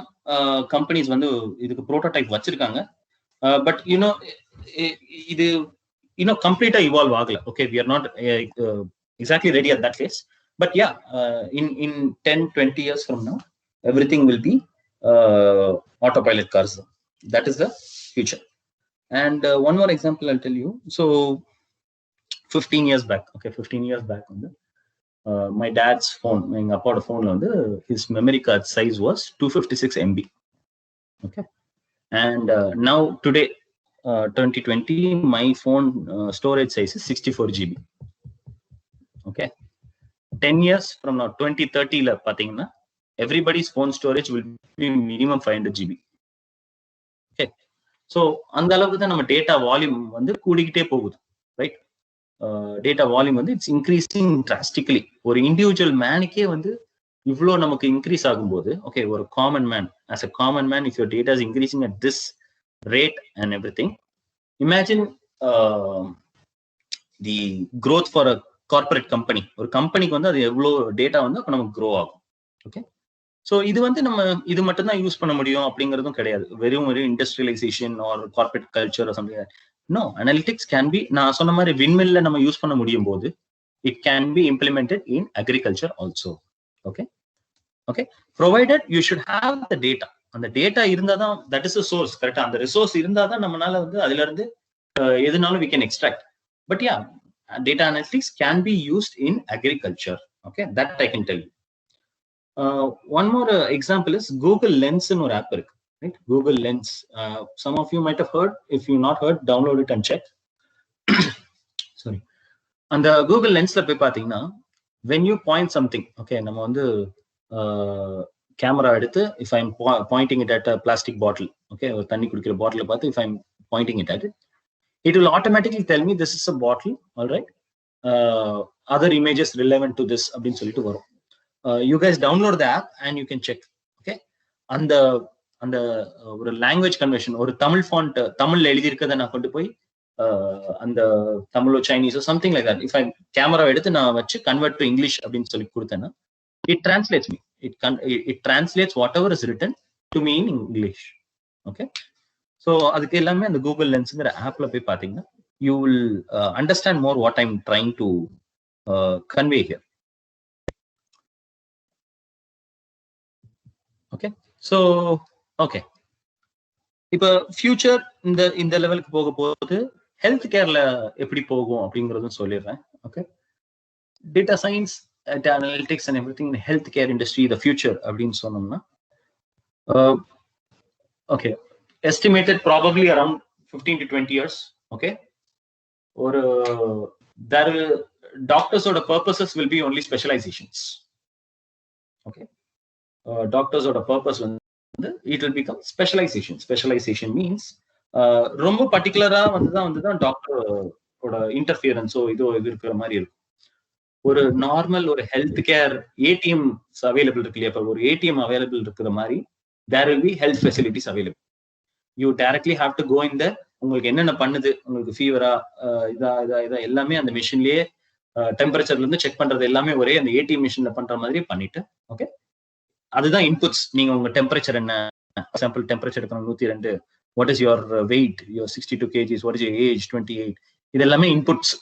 S3: companies வந்து இதுக்கு ப்ரோட்டோடைப் வச்சிருக்காங்க. பட் யூனோ இது இன்னும் கம்ப்ளீட்டா இவால்வ் ஆகல. Okay, we are not exactly ready at that place. But yeah, in 10-20 years from now, everything will be autopilot cars. That is the future. And one more example I'll tell you. So 15 years back, okay, 15 years back, my dad's phone, my apart phone, his memory card size was 256 MB. Okay, and now today, 2020, my phone storage size is 64 GB. Okay. 10 years from now, 2030 la pathina, everybody's phone storage will be minimum 500 GB. Okay, so அந்த அளவுக்கு தான் நம்ம data volume வந்து கூடிக்கிட்டே போகுது, right? Data volume வந்து it's increasing drastically. ஒரு individual மேனுக்கே வந்து இவ்வளோ நமக்கு இன்க்ரீஸ் ஆகும்போது, ஓகே, ஒரு common man, as a common man, if your data is increasing at this rate and everything, imagine the growth for a corporate company. ஒரு கம்பெனிக்கு வந்து அது எவ்வளோ டேட்டா வந்து அப்போ நமக்கு க்ரோ ஆகும். ஓகே, ஸோ இது வந்து நம்ம இது மட்டும் தான் யூஸ் பண்ண முடியும் அப்படிங்கிறதும் கிடையாது. வெறும் industrialisation or corporate culture something. No, analytics can be, நான் சொன்ன மாதிரி விண்மில்ல நம்ம யூஸ் பண்ண முடியும் போது it can be implemented in agriculture also. Okay, okay, provided you should have the data. அந்த டேட்டா இருந்தால் தான், தட் இஸ் அ சோர்ஸ். கரெக்டா, அந்த ரிசோர்ஸ் இருந்தால் தான் நம்மளால வந்து அதுல இருந்து எதுனாலும் we can extract. But yeah, data analytics can be used in agriculture. Okay, that I can tell you. One more example is Google Lens in or app, right? Google Lens. Some of you might have heard. If you not heard, download it and check. Sorry. And the Google Lens la poi pathina, when you point something, okay, நம்ம வந்து camera எடுத்து, if I'm pointing it at a plastic bottle, okay, ஒரு தண்ணி குடிக்கிற பாட்டில் பார்த்து, if I'm pointing it at it, it will automatically tell me this is a bottle, all right, other images relevant to this அப்படின்னு சொல்லிட்டு வரும். You guys download the app and you can check. Okay, அந்த அந்த ஒரு language conversion, ஒரு Tamil font தமிழ்ல எழுதி இருக்கதை நான் கொண்டு போய் அந்த தமிழோ சைனீஸோ something like that, if I camera எடுத்து நான் வச்சு கன்வெர்ட் டு இங்கிலீஷ் அப்படின்னு சொல்லி கொடுத்தேன்னா it translates me. It translates whatever is written to me in English. Okay, so அதுக்கு எல்லாமே அந்த கூகுள் லென்ஸ்ங்கிற ஆப்ல போய் பாத்தீங்கன்னா you will understand more what I'm trying to convey here. Okay, so okay, இப்போ ஃபியூச்சர் இந்த லெவலுக்கு போக போகுது. ஹெல்த் கேர்ல எப்படி போகும் அப்படிங்கறதும் சொல்லிடுறேன். Okay, data science, data analytics and everything in healthcare industry, the future அப்படின்னு சொன்னோம்னா, okay, estimated probably around 15 to 20 years. Okay, or there doctors or the purposes will be only specializations. Okay, doctors or the purpose it will become specialization. Specialization means ரொம்ப பர்டிகுலரா வந்துதான் doctor ஓட இன்டர்ஃபியரன்ஸோ இதோ இது இருக்கிற மாதிரி இருக்கும். ஒரு நார்மல் ஒரு ஹெல்த் கேர் ஏடிஎம்ஸ் அவைலபிள் இருக்கு இல்லையா, ஒரு ஏடிஎம் அவைலபிள் இருக்கிற மாதிரி there will be health facilities available. You directly have to go in there. உங்களுக்கு என்னென்ன பண்ணுது, உங்களுக்கு ஃபீவரா இதா எல்லாமே அந்த மிஷின்லயே டெம்பரேச்சர்ல இருந்து செக் பண்றது எல்லாமே ஒரே அந்த ஏடிஎம் மிஷின்ல பண்ற மாதிரி பண்ணிட்டு, ஓகே, அதுதான் இன்புட்ஸ். நீங்க உங்க டெம்பரேச்சர் என்ன, எக்ஸாம்பிள் டெம்பரேச்சர் எடுக்கணும் 102, what is your wait, your 62 kgs, what is your age 28, இது எல்லாமே இன்புட்ஸ்.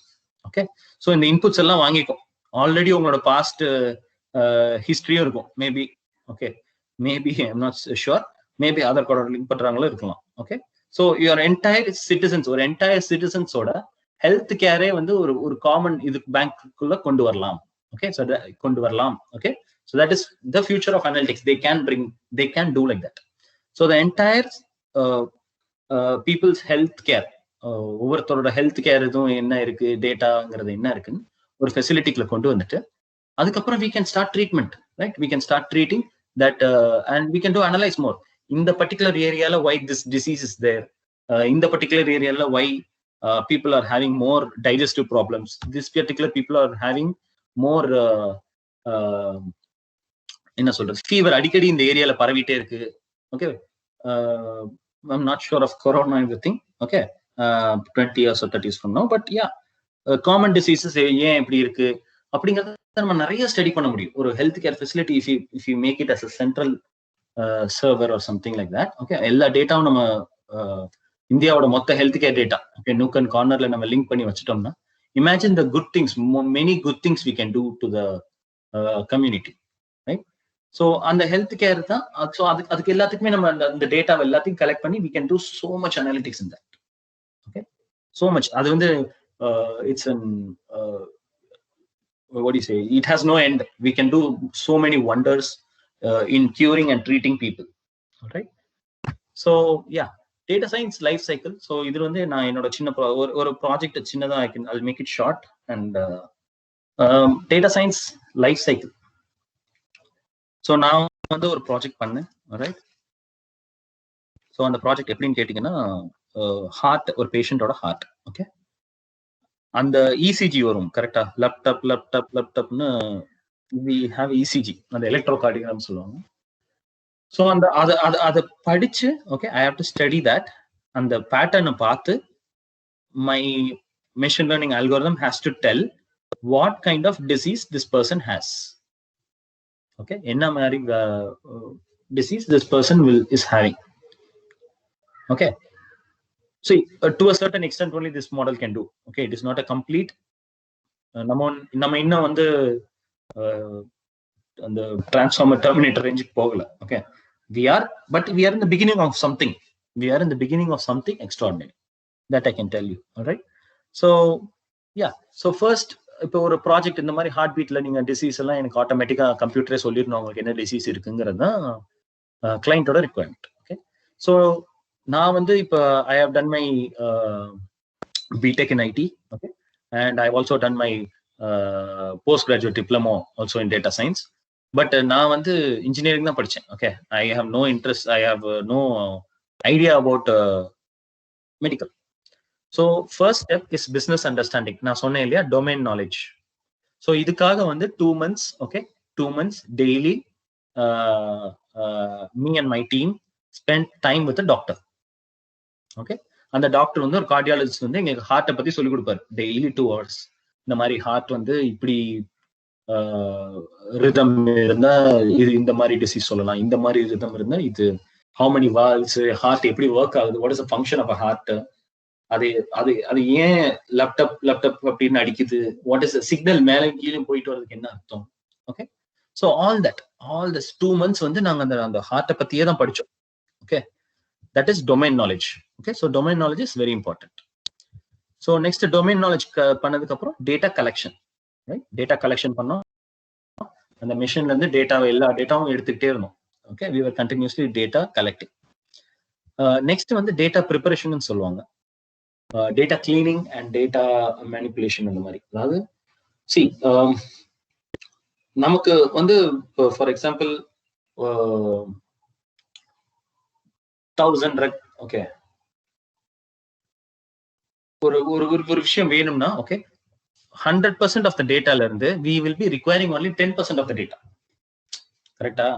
S3: ஓகே, ஸோ இந்த இன்புட்ஸ் எல்லாம் வாங்கிக்கும். ஆல்ரெடி உங்களோட பாஸ்ட் ஹிஸ்டரியும் இருக்கும் maybe. Okay, maybe I'm not sure, maybe Aadhaar கார்டோட லிங்க் பண்றாங்களோ இருக்கலாம். Okay, so your entire citizens, ஒரு என்டையர் சிட்டிசன்ஸோட ஹெல்த் கேரே வந்து ஒரு காமன் இதுக்கு பேங்க்குள்ள கொண்டு வரலாம். ஓகே, ஸோ கொண்டு வரலாம். Okay, so that is the future of analytics. They can do like that. So the entire people's health care, ஒவ்வொருத்தரோட ஹெல்த் கேர் எதுவும் என்ன இருக்கு, டேட்டாங்கிறது என்ன இருக்குன்னு ஒரு ஃபெசிலிட்டிக்குள்ள கொண்டு வந்துட்டு அதுக்கப்புறம் we can start treatment, right? We can start treating that and we can do analyze more. In the particular area why this disease is there, in the particular area why people are having more digestive problems, this particular people are having more என்ன சொல்றது, fever அடிக்கடி இந்த ஏரியால பரவிட்டே இருக்கு. Okay, I'm not sure of corona and everything, okay, 20 years or 30 years from now, but yeah, common diseases ஏன் இப்படி இருக்கு அப்படிங்கறத நம்ம நிறைய ஸ்டடி பண்ண முடியும். ஒரு health care facility if you make it as a central server or something like that, okay, எல்லா டேட்டாவும் நம்ம இந்தியாவோட மொத்த health care data okay nook and கார்னர்ல நம்ம லிங்க் பண்ணி வச்சுட்டோம்னா, imagine the good things, many good things we can do to the community, right? So அந்த ஹெல்த் கேர் தான். ஸோ அதுக்கு எல்லாத்துக்குமே நம்ம அந்த டேட்டாவை எல்லாத்தையும் கலெக்ட் பண்ணி we can do so much analytics in that, okay, so much. அது வந்து it's an what do you say, it has no end. We can do so many wonders in curing and treating people, all right? So yeah, data science life cycle. So இது வந்து நான் என்னோட சின்ன ஒரு project சின்னதா I'll make it short. And data science life cycle. So நான் வந்து ஒரு ப்ராஜெக்ட் பண்ணேன், ரைட்? ஸோ அந்த ப்ராஜெக்ட் எப்படின்னு கேட்டிங்கன்னா, ஹார்ட், ஒரு பேஷண்டோட ஹார்ட், ஓகே, அந்த இசிஜி வரும் கரெக்டா, லேப்டாப்னு வி ஹேவ் இசிஜி, அந்த எலக்ட்ரோ கார்டியோகிராம் சொல்லுவாங்க. ஸோ அந்த அதை படிச்சு, okay, I have to study that. அந்த பேட்டர்னை பார்த்து my machine learning algorithm has to tell what kind of disease this person has. Okay, enna mari disease this person is having. Okay, see, to a certain extent only this model can do. Okay, it is not a complete நம்ம இன்னும் வந்து அந்த transformer terminator ரேஞ்சுக்கு போகல. Okay, we are in the beginning of something. We are in the beginning of something extraordinary, that I can tell you, all right? So yeah, so first, இப்போ ஒரு project இந்த மாதிரி ஹார்ட் பீட்ல நீங்க disease எல்லாம் எனக்கு ஆட்டோமேட்டிக்கா கம்ப்யூட்டரே சொல்லிடணும் உங்களுக்கு என்ன டிசீஸ் இருக்குங்கிறது தான் கிளைண்டோட ரிக்வயர்மெண்ட். ஓகே, ஸோ நான் வந்து இப்போ I have done my BTech in IT, okay, and I also done my post graduate diploma also in data science. But நான் வந்து இன்ஜினியரிங் தான் படித்தேன். Okay, I have no interest, I have no idea about medical. So first step is business understanding. நான் சொன்னேன் இல்லையா, domain knowledge. So இதுக்காக வந்து 2 months, okay, 2 months daily me and my team spend time with doctor. Okay, அந்த doctor வந்து ஒரு cardiologist வந்து எங்களுக்கு ஹார்ட்டை பத்தி சொல்லிக் கொடுப்பாரு டெய்லி 2 hours. இந்த மாதிரி ஹார்ட் வந்து இப்படி ரிதம் இருந்தா இது இந்த மாதிரி டிசீஸ் சொல்லலாம், இந்த மாதிரி ரிதம் இருந்தா இது how many valves, ஹார்ட் எப்படி ஒர்க் ஆகுது, what is the function of a heart, அது ஏன் லேப்டாப் அப்படின்னு அடிக்குது, வாட் இஸ் சிக்னல் மேலே கீழே போயிட்டு வரதுக்கு என்ன அர்த்தம். Okay, so all this 2 months வந்து நாங்க அந்த ஹார்ட்டை பத்தியே தான் படிச்சோம். Okay, that is domain knowledge. Okay, so domain knowledge is very important. So next domain knowledge பண்ணதுக்கு அப்புறம் data collection, right? Data collection பண்ணோம், அந்த மிஷின்ல இருந்து டேட்டாவை எல்லா டேட்டாவும் எடுத்துக்கிட்டே இருந்தோம். Okay, we were continuously data collecting. Next வந்து டேட்டா ப்ரிப்பரேஷன் சொல்லுவாங்க, data cleaning and data manipulation. அந்த மாதிரி, அதாவது நமக்கு வந்து ஃபார் எக்ஸாம்பிள் 1000 ரக், ஓகே, ஒரு விஷயம் வேணும்னா, ஓகே, 100% ஆஃப் த டேட்டால இருந்து we will be requiring only 10% of the data, கரெக்டா?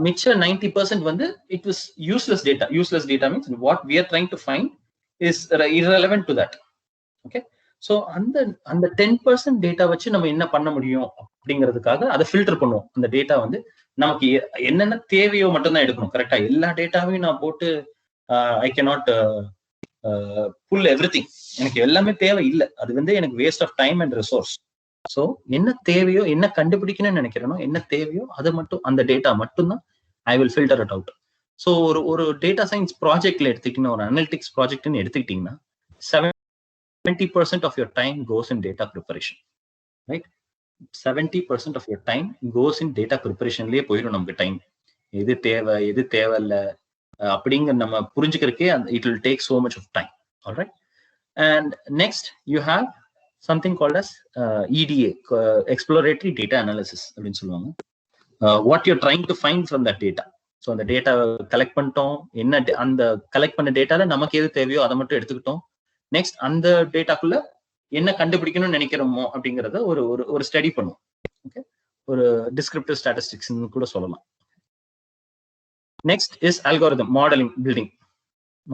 S3: மிச்ச 90% வந்து it was useless data. Useless data means what we are trying to find is irrelevant to that. Okay, so அந்த 10% data வச்சு நம்ம என்ன பண்ண முடியும் அப்படிங்கிறதுக்காக அதை ஃபில்டர் பண்ணுவோம். அந்த டேட்டா வந்து நமக்கு என்னென்ன தேவையோ மட்டும்தான் எடுக்கணும், கரெக்டா? எல்லா டேட்டாவையும் நான் போட்டு ஐ கேனாட் புல் எவ்ரிதிங். எனக்கு எல்லாமே தேவை இல்லை, அது வந்து எனக்கு waste of time and resource. So என்ன தேவையோ, என்ன கண்டுபிடிக்கணும்னு நினைக்கிறேனோ, என்ன தேவையோ அது மட்டும், அந்த டேட்டா மட்டும்தான் I will filter it out. So ஒரு டேட்டா சயின்ஸ் ப்ராஜெக்ட்ல எடுத்துக்கிட்டீங்கன்னா, ஒரு அனலிட்டிக்ஸ் ப்ராஜெக்ட்னு எடுத்துக்கிட்டீங்கன்னா 70% of your time goes in data preparation, right? 70% of your time goes in data preparation. போயிடும் நமக்கு டைம். எது தேவை, எது தேவையில்ல, அப்படிங்கிற நம்ம புரிஞ்சுக்கிறதுக்கே it will take so much of time. All right. And next you have something called as EDA, exploratory data analysis அப்படின்னு சொல்லுவாங்க. What you're trying to find from that data. So அந்த டேட்டா கலெக்ட் பண்ணிட்டோம், என்ன அந்த collect பண்ண டேட்டால நமக்கு எது தேவையோ அதை மட்டும் எடுத்துக்கிட்டோம். நெக்ஸ்ட் அந்த டேட்டாக்குள்ள என்ன கண்டுபிடிக்கணும்னு நினைக்கிறோமோ அப்படிங்கிறத ஒரு ஸ்டடி பண்ணுவோம். ஓகே, ஒரு டிஸ்கிரிப்டிவ் ஸ்டாட்டிஸ்டிக்ஸ் கூட சொல்லலாம். Next is algorithm modelling building.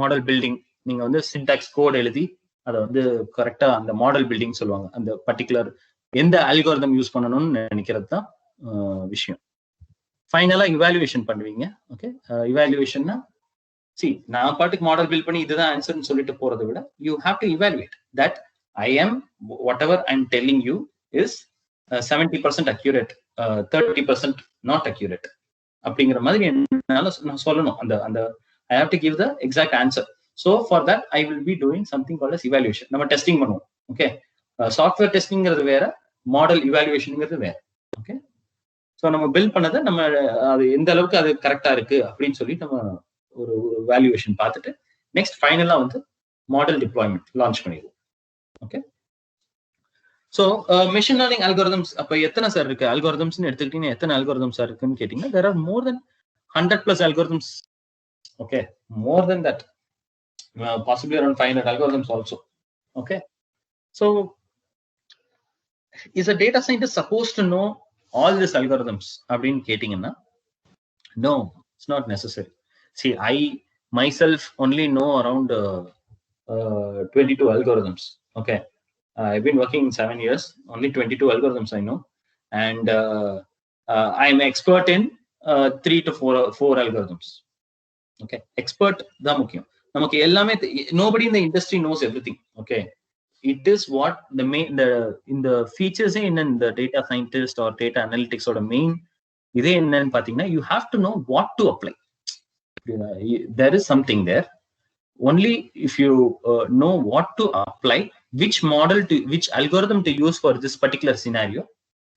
S3: Model building நீங்க வந்து சின்டாக்ஸ் கோட் எழுதி அதை வந்து கரெக்டா அந்த மாடல் பில்டிங் சொல்லுவாங்க. அந்த பர்டிகுலர் எந்த அல்காரிதம் யூஸ் பண்ணணும்னு நினைக்கிறது தான் விஷயம். ஃபைனலா இவாலுவேஷன் பண்ணுவீங்க. ஓகே, இவாலுவேஷன்னா நான் பாட்டுக்கு மாடல் பில்ட் பண்ணி இதுதான் ஆன்சர்னு சொல்லிட்டு போறதை விட you have to evaluate that I am whatever I am telling you is 70% accurate, 30% not accurate அப்படிங்கிற மாதிரி என்னால நான் சொல்லணும். அந்த I have to give the exact answer. So for that I will be doing something called as evaluation. நம்ம testing பண்ணுவோம். Okay, software டெஸ்டிங்கிறது வேற, மாடல் இவாலுவேஷனுங்கிறது வேற. ஓகே, ஸோ நம்ம பில்ட் பண்ணதை நம்ம அது எந்த அளவுக்கு அது கரெக்டா இருக்கு அப்படின்னு சொல்லி நம்ம ஒரு வேல்யூவேஷன் பார்த்துட்டு நெக்ஸ்ட் ஃபைனலா வந்து மாடல் டிப்ளாய்மெண்ட் லான்ச் பண்ணிடுவோம். Okay, so machine learning algorithms அப்போ எத்தனை சார் இருக்கு? அல்காரிதம்ஸ்னு எடுத்துக்கிட்டீங்கன்னா எத்தனை அல்காரிதம்ஸ் இருக்குன்னு கேட்டீங்கன்னா there are more than 100+ algorithms. Okay, more than that, possibly around 500 algorithms also. Okay, so is a data scientist supposed to know all these algorithms அப்படின்னு கேட்டீங்கன்னா no, it's not necessary. See, I myself only know around 22 algorithms. Okay, I've been working 7 years, only 22 algorithms I know, and I'm expert in 3 to 4 algorithms. Okay, expert da mukkiyam. Namakku ellame nobody in the industry knows everything. Okay, it is what the main in the features in the data scientist or data analytics or the main idhe enna nu pathina you have to know what to apply. There is something there. Only if you know what to apply, which model to which algorithm to use for this particular scenario,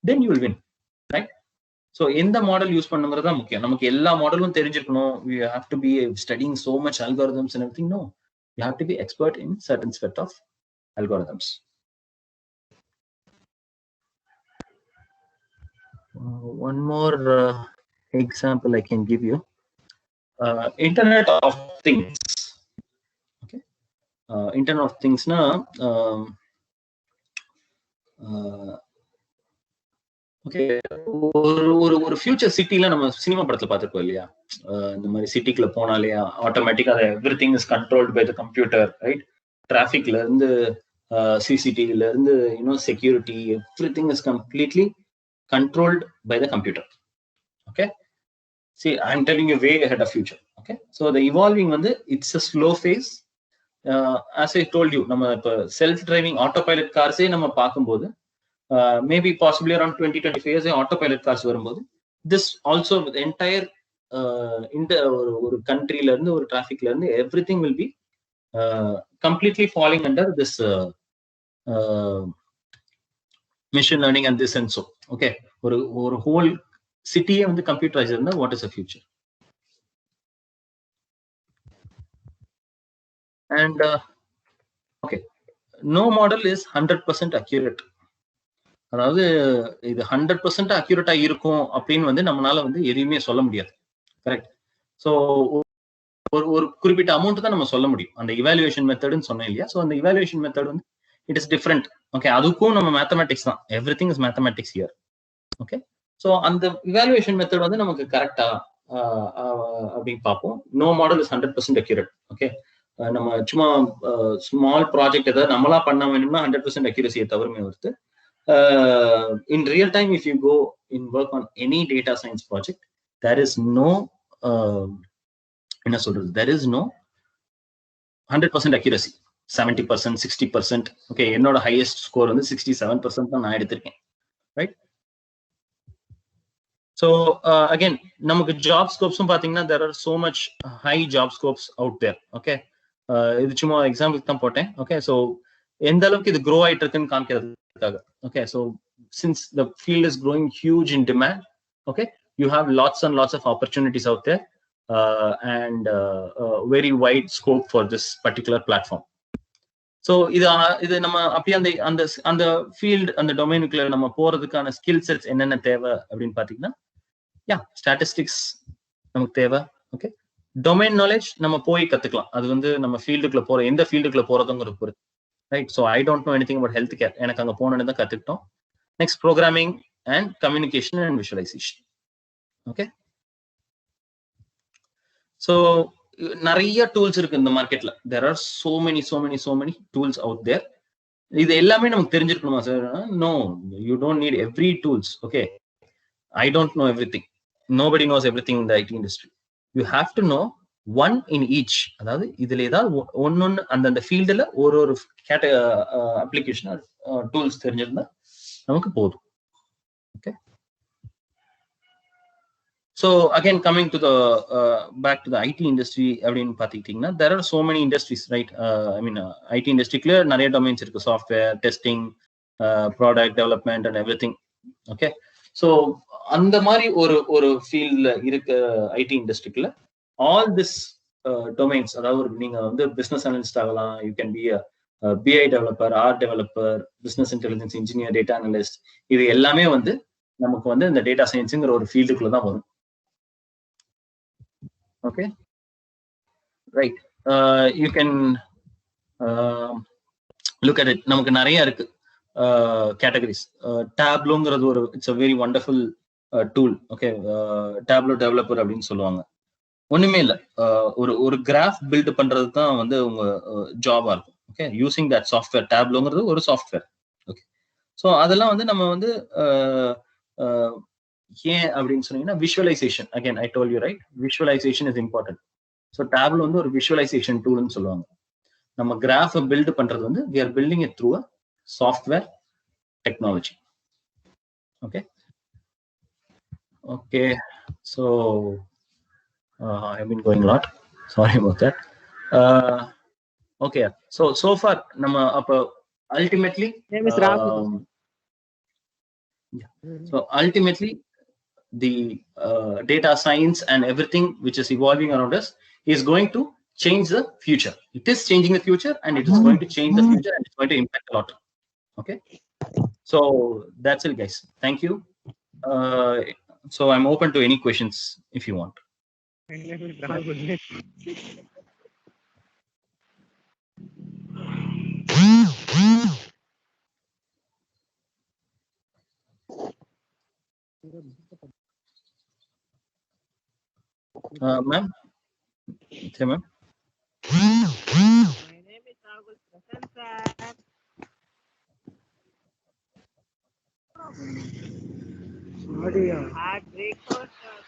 S3: then you will win, right? So எந்த model use பண்ணுங்கிறது தான் முக்கியம். நமக்கு எல்லா மாடலும் தெரிஞ்சிருக்கணும். We have to be studying so much algorithms and everything. No, you have to be expert in certain set of algorithms. One more example I can give you. Internet of Things. Okay, Internet of Things na okay, ஒரு future சிட்டில நம்ம cinema படத்துல பார்த்துருக்கோம் இல்லையா? இந்த மாதிரி சிட்டிக்குள்ள போனாலே ஆட்டோமேட்டிக்கா everything is controlled by the computer, right? டிராஃபிக்ல இருந்து சிசிடிவில இருந்து security, everything is completely controlled by the computer. Okay, see, I'm telling you way ahead of future. Okay, so the evolving வந்து it's a slow phase. As I told you, நம்ம இப்போ self driving autopilot கார்ஸே நம்ம பார்க்கும்போது maybe possibly around 20-25 years autopilot cars வரும்போது this also the entire இந்த ஒரு கண்ட்ரில இருந்து ஒரு டிராஃபிக்ல இருந்து everything will be completely falling under this machine learning and this and so. Okay, ஒரு whole சிட்டியே வந்து கம்ப்யூட்டரைஸ் இருந்தா what is the future? And okay, no model is 100% accurate. அதாவது இது 100% அக்யூரேட்டா இருக்கும் அப்படின்னு வந்து நம்மளால வந்து எதுவுமே சொல்ல முடியாது. கரெக்ட். ஸோ ஒரு குறிப்பிட்ட அமௌண்ட் தான் நம்ம சொல்ல முடியும். அந்த இவாலுவேஷன் மெத்தட்னு சொன்னேன் இல்லையா? ஸோ அந்த இவாலுவேஷன் மெத்தட் வந்து இட் இஸ் டிஃப்ரெண்ட். ஓகே, அதுக்கும் நம்ம மேத்தமேட்டிக்ஸ் தான். Everything is mathematics here. Okay, so அந்த இவாலுவேஷன் மெத்தட் வந்து நமக்கு கரெக்டா அப்படின்னு பார்ப்போம். No model is 100% accurate. Okay, நம்ம சும்மா ஸ்மால் ப்ராஜெக்ட் ஏதாவது நம்மளா பண்ண வேணும்னா 100% அக்யூரசியை தவிரமே வருது. In real time, if you go in work on any data science project, there is no there is no 100% accuracy. 70%, 60%. Okay, என்னோட highest score வந்து 67% தான் நான் எடுத்திருக்கேன், right? So again, நமக்கு job scopes பாத்தீங்கன்னா there are so much high job scopes out there. Okay, இது சும்மா எக்ஸாம்பிளுக்கு தான் போட்டேன். Okay, so எந்த அளவுக்கு இது grow ஆயிட்டு இருக்குன்னு காமிக்கிறது. Okay, so since the field is growing huge in demand, okay, you have lots and lots of opportunities out there. and very wide scope for this particular platform. So இது நம்ம அப்படியே அந்த ஃபீல்டு அந்த டொமைனுக்குள்ள நம்ம போறதுக்கான ஸ்கில் செட்ஸ் என்னென்ன தேவை அப்படின்னு பாத்தீங்கன்னா, ஸ்டாட்டிஸ்டிக்ஸ் நமக்கு தேவை. ஓகே, டொமைன் நாலேஜ் நம்ம போய் கத்துக்கலாம். அது வந்து நம்ம ஃபீல்டுக்குள்ள போற எந்த ஃபீல்டுக்குள்ள போறதுங்கிற பொறுத்து, right? So I don't know anything about health care, எனக்கு அங்க போனோன்னு தான் கத்துக்கிட்டோம். Next programming and communication and visualisation. Okay, so நிறைய டூல்ஸ் இருக்கு இந்த மார்க்கெட்ல. There are so many tools out there. இது எல்லாமே நமக்கு தெரிஞ்சிருக்கணுமா sir? No, you don't need every tools. Okay, I don't know everything. Nobody knows everything in the IT industry. You have to know one in each. அதாவது இதுல ஏதாவது ஒன்னொன்னு அந்தந்த ஃபீல்டுல ஒரு அப்ளிகேஷன் டூல்ஸ் தெரிஞ்சிருந்தா நமக்கு போதும். Okay, so again coming to the back to the IT industry அப்படின்னு பாத்தீங்கன்னா, there are so many industries, right? I mean IT industry clear நிறைய domains இருக்கு, software testing, product development and everything. Okay, so அந்த மாதிரி ஒரு ஃபீல்ட்ல இருக்க IT இண்டஸ்ட்ரிக்குள்ள all this domains, அதாவது நீங்க வந்து business analyst ஆகலாம், you can be a BI developer, R developer, business intelligence engineer, data analyst, இது எல்லாமே வந்து நமக்கு வந்து இந்த டேட்டா சயின்ஸ்ங்கிற ஒரு ஃபீல்டுக்குள்ள தான் வரும். Okay, right. You can look at it. நமக்கு நிறைய இருக்கு categories. Tableauங்கிறது ஒரு it's a very wonderful tool. Okay, Tableau developer அப்படின்னு சொல்லுவாங்க. ஒண்ணுமே இல்லை, ஒரு கிராஃப் பில்ட் பண்றது தான் வந்து உங்க ஜாபா இருக்கும். Okay, using that software. Tableauங்கிறது ஒரு சாஃப்ட்வேர். ஓகே, ஸோ அதெல்லாம் வந்து நம்ம வந்து ஏன் அப்படின்னு சொன்னீங்கன்னா, visualisation. Again I told you, right? Visualisation is important. So Tableau வந்து ஒரு விஷுவலைசேஷன் டூல்னு சொல்லுவாங்க. நம்ம கிராஃபை பில்ட் பண்றது வந்து we are building it through a software technology. Okay, okay, so I've been going a lot, sorry about that. Okay, so far நம்ம அப்ப ultimately so ultimately the data science and everything which is evolving around us is going to change the future. It is changing the future, and it is going to change the future, and it's going to impact a lot. Okay, so that's it, guys. Thank you. So I'm open to any questions if you want. Ma'am? Okay, ma'am.
S5: My name is Rahul Prasan, sir. Had breakfast, sir.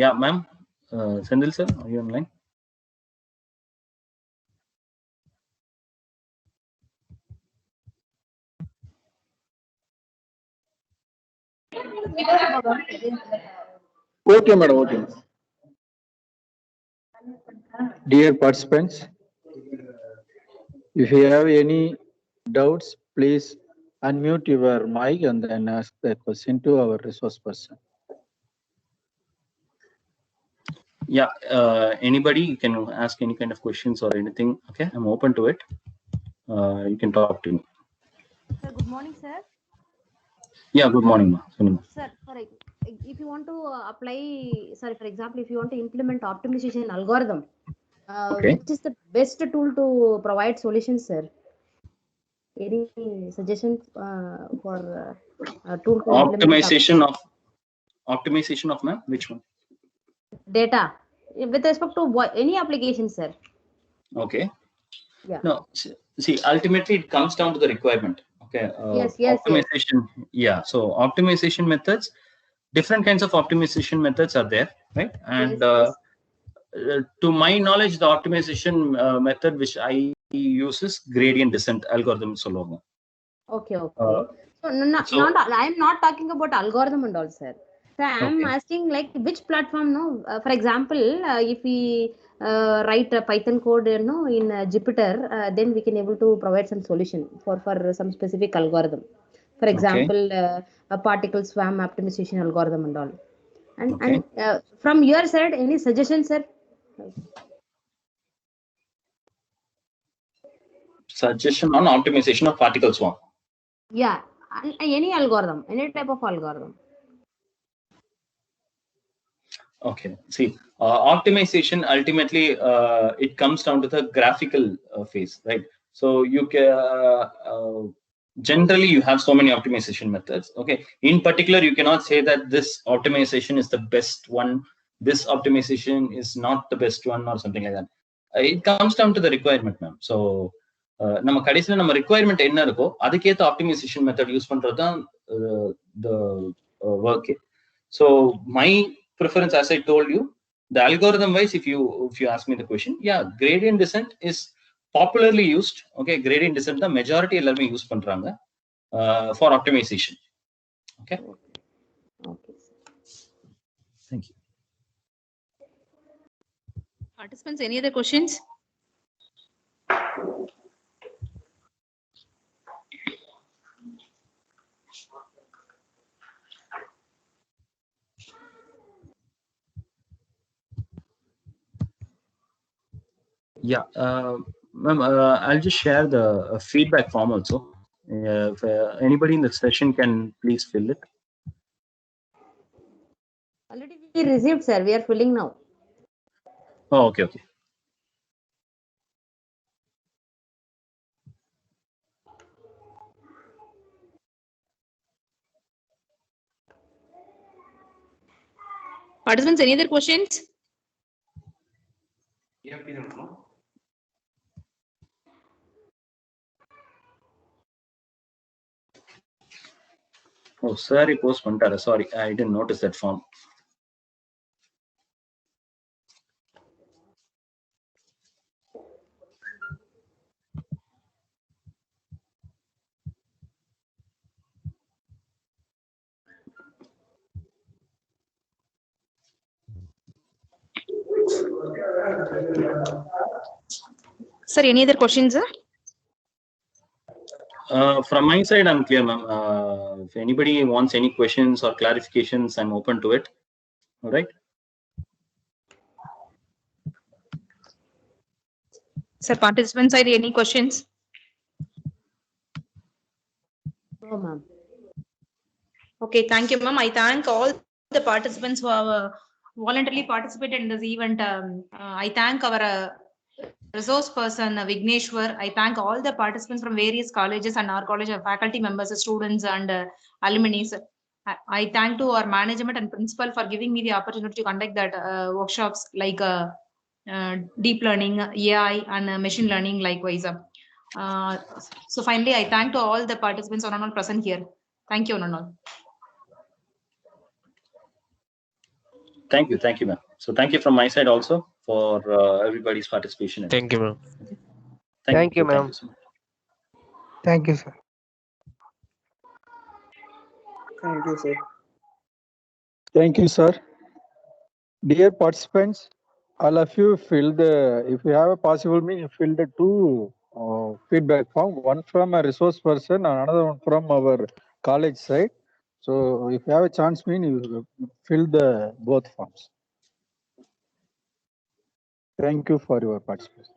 S3: Yeah, ma'am. Sendil sir, are you online?
S4: Okay, madam. Okay. Dear participants, if you have any doubts, please unmute your mic and then ask the question to our resource person.
S3: Yeah, anybody can ask any kind of questions or anything. Okay, I'm open to it. You can talk to me.
S6: Sir, good morning, sir.
S3: Yeah, good morning, ma.
S6: Sir, if you want to apply, sorry, for example, if you want to implement optimization algorithm,
S3: Okay.
S6: which is the best tool to provide solutions, sir? Any suggestions for tool to
S3: Optimization of ma'am? Which one?
S6: data with respect to any application, sir?
S3: Okay.
S6: Yeah.
S3: No, see, ultimately it comes down to the requirement. Okay.
S6: Yes.
S3: Optimization. Yeah. So optimization methods, different kinds of optimization methods are there, right? And
S6: Yes.
S3: To my knowledge, the optimization method which I use is gradient descent algorithm.
S6: Okay. So I am not talking about algorithm and all, sir. So I am asking like which platform, no? For example, if we write a Python code, in Jupyter, then we can able to provide some solution for some specific algorithm. For example, a particle swarm optimization algorithm and all. And from your side, any suggestions, sir?
S3: Suggestion on optimization of particle swarm.
S6: Yeah, any algorithm, any type of algorithm.
S3: Okay. See, optimization ultimately it comes down to the graphical phase, right? So you can generally you have so many optimization methods. Okay. In particular, you cannot say that this optimization is the best one. This optimization is not the best one or something like that. It comes down to the requirement, ma'am. So நம்ம கடைசியில் நம்ம requirement என்ன இருக்கோ அதுக்கேற்ற optimization method use பண்றது தான் the work. So my preference, as I told you, the algorithm wise, if you ask me the question, yeah, gradient descent is popularly used. Okay, gradient descent the majority எல்லாரும் use பண்றாங்க for optimization. Okay.
S6: Okay.
S3: Thank you.
S1: Participants, any other questions?
S3: Yeah, ma'am, I'll just share the feedback form also. If anybody in the session can please fill it.
S6: Already we received, sir. We are filling now.
S3: Oh, okay.
S1: Participants, any other questions?
S3: Oh, sorry, post pantara. Sorry, I didn't notice that form.
S1: Sir, any other questions?
S3: From my side, I'm clear, ma'am. If anybody wants any questions or clarifications, I'm open to it. All right.
S1: Sir, participants side, any questions?
S6: No, ma'am.
S1: Okay, thank you, ma'am. I thank all the participants who have voluntarily participated in this event. I thank our resource person, Vigneshwar. I thank all the participants from various colleges and our college faculty members, students, and alumni. I thank to our management and principal for giving me the opportunity to conduct that workshops like deep learning, AI, and machine learning likewise. So finally, I thank to all the participants on all present here. Thank you, on all.
S3: Thank you, ma'am. So thank you from my side also for everybody's participation.
S7: Thank you, ma'am.
S3: Thank you, ma'am.
S7: Thank you, sir.
S8: Thank you, sir.
S4: Thank you, sir. Dear participants, all of you if you have a possible means, fill the two feedback form, one from a resource person and another one from our college side. So if you have a chance, you fill the both forms. Thank you for your participation.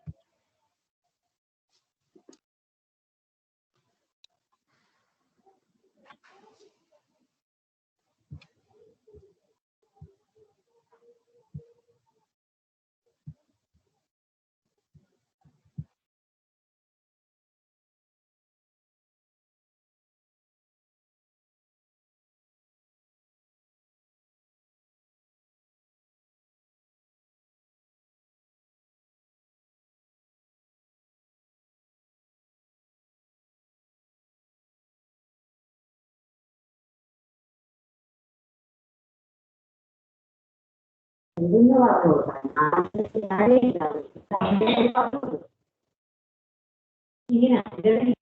S6: Ini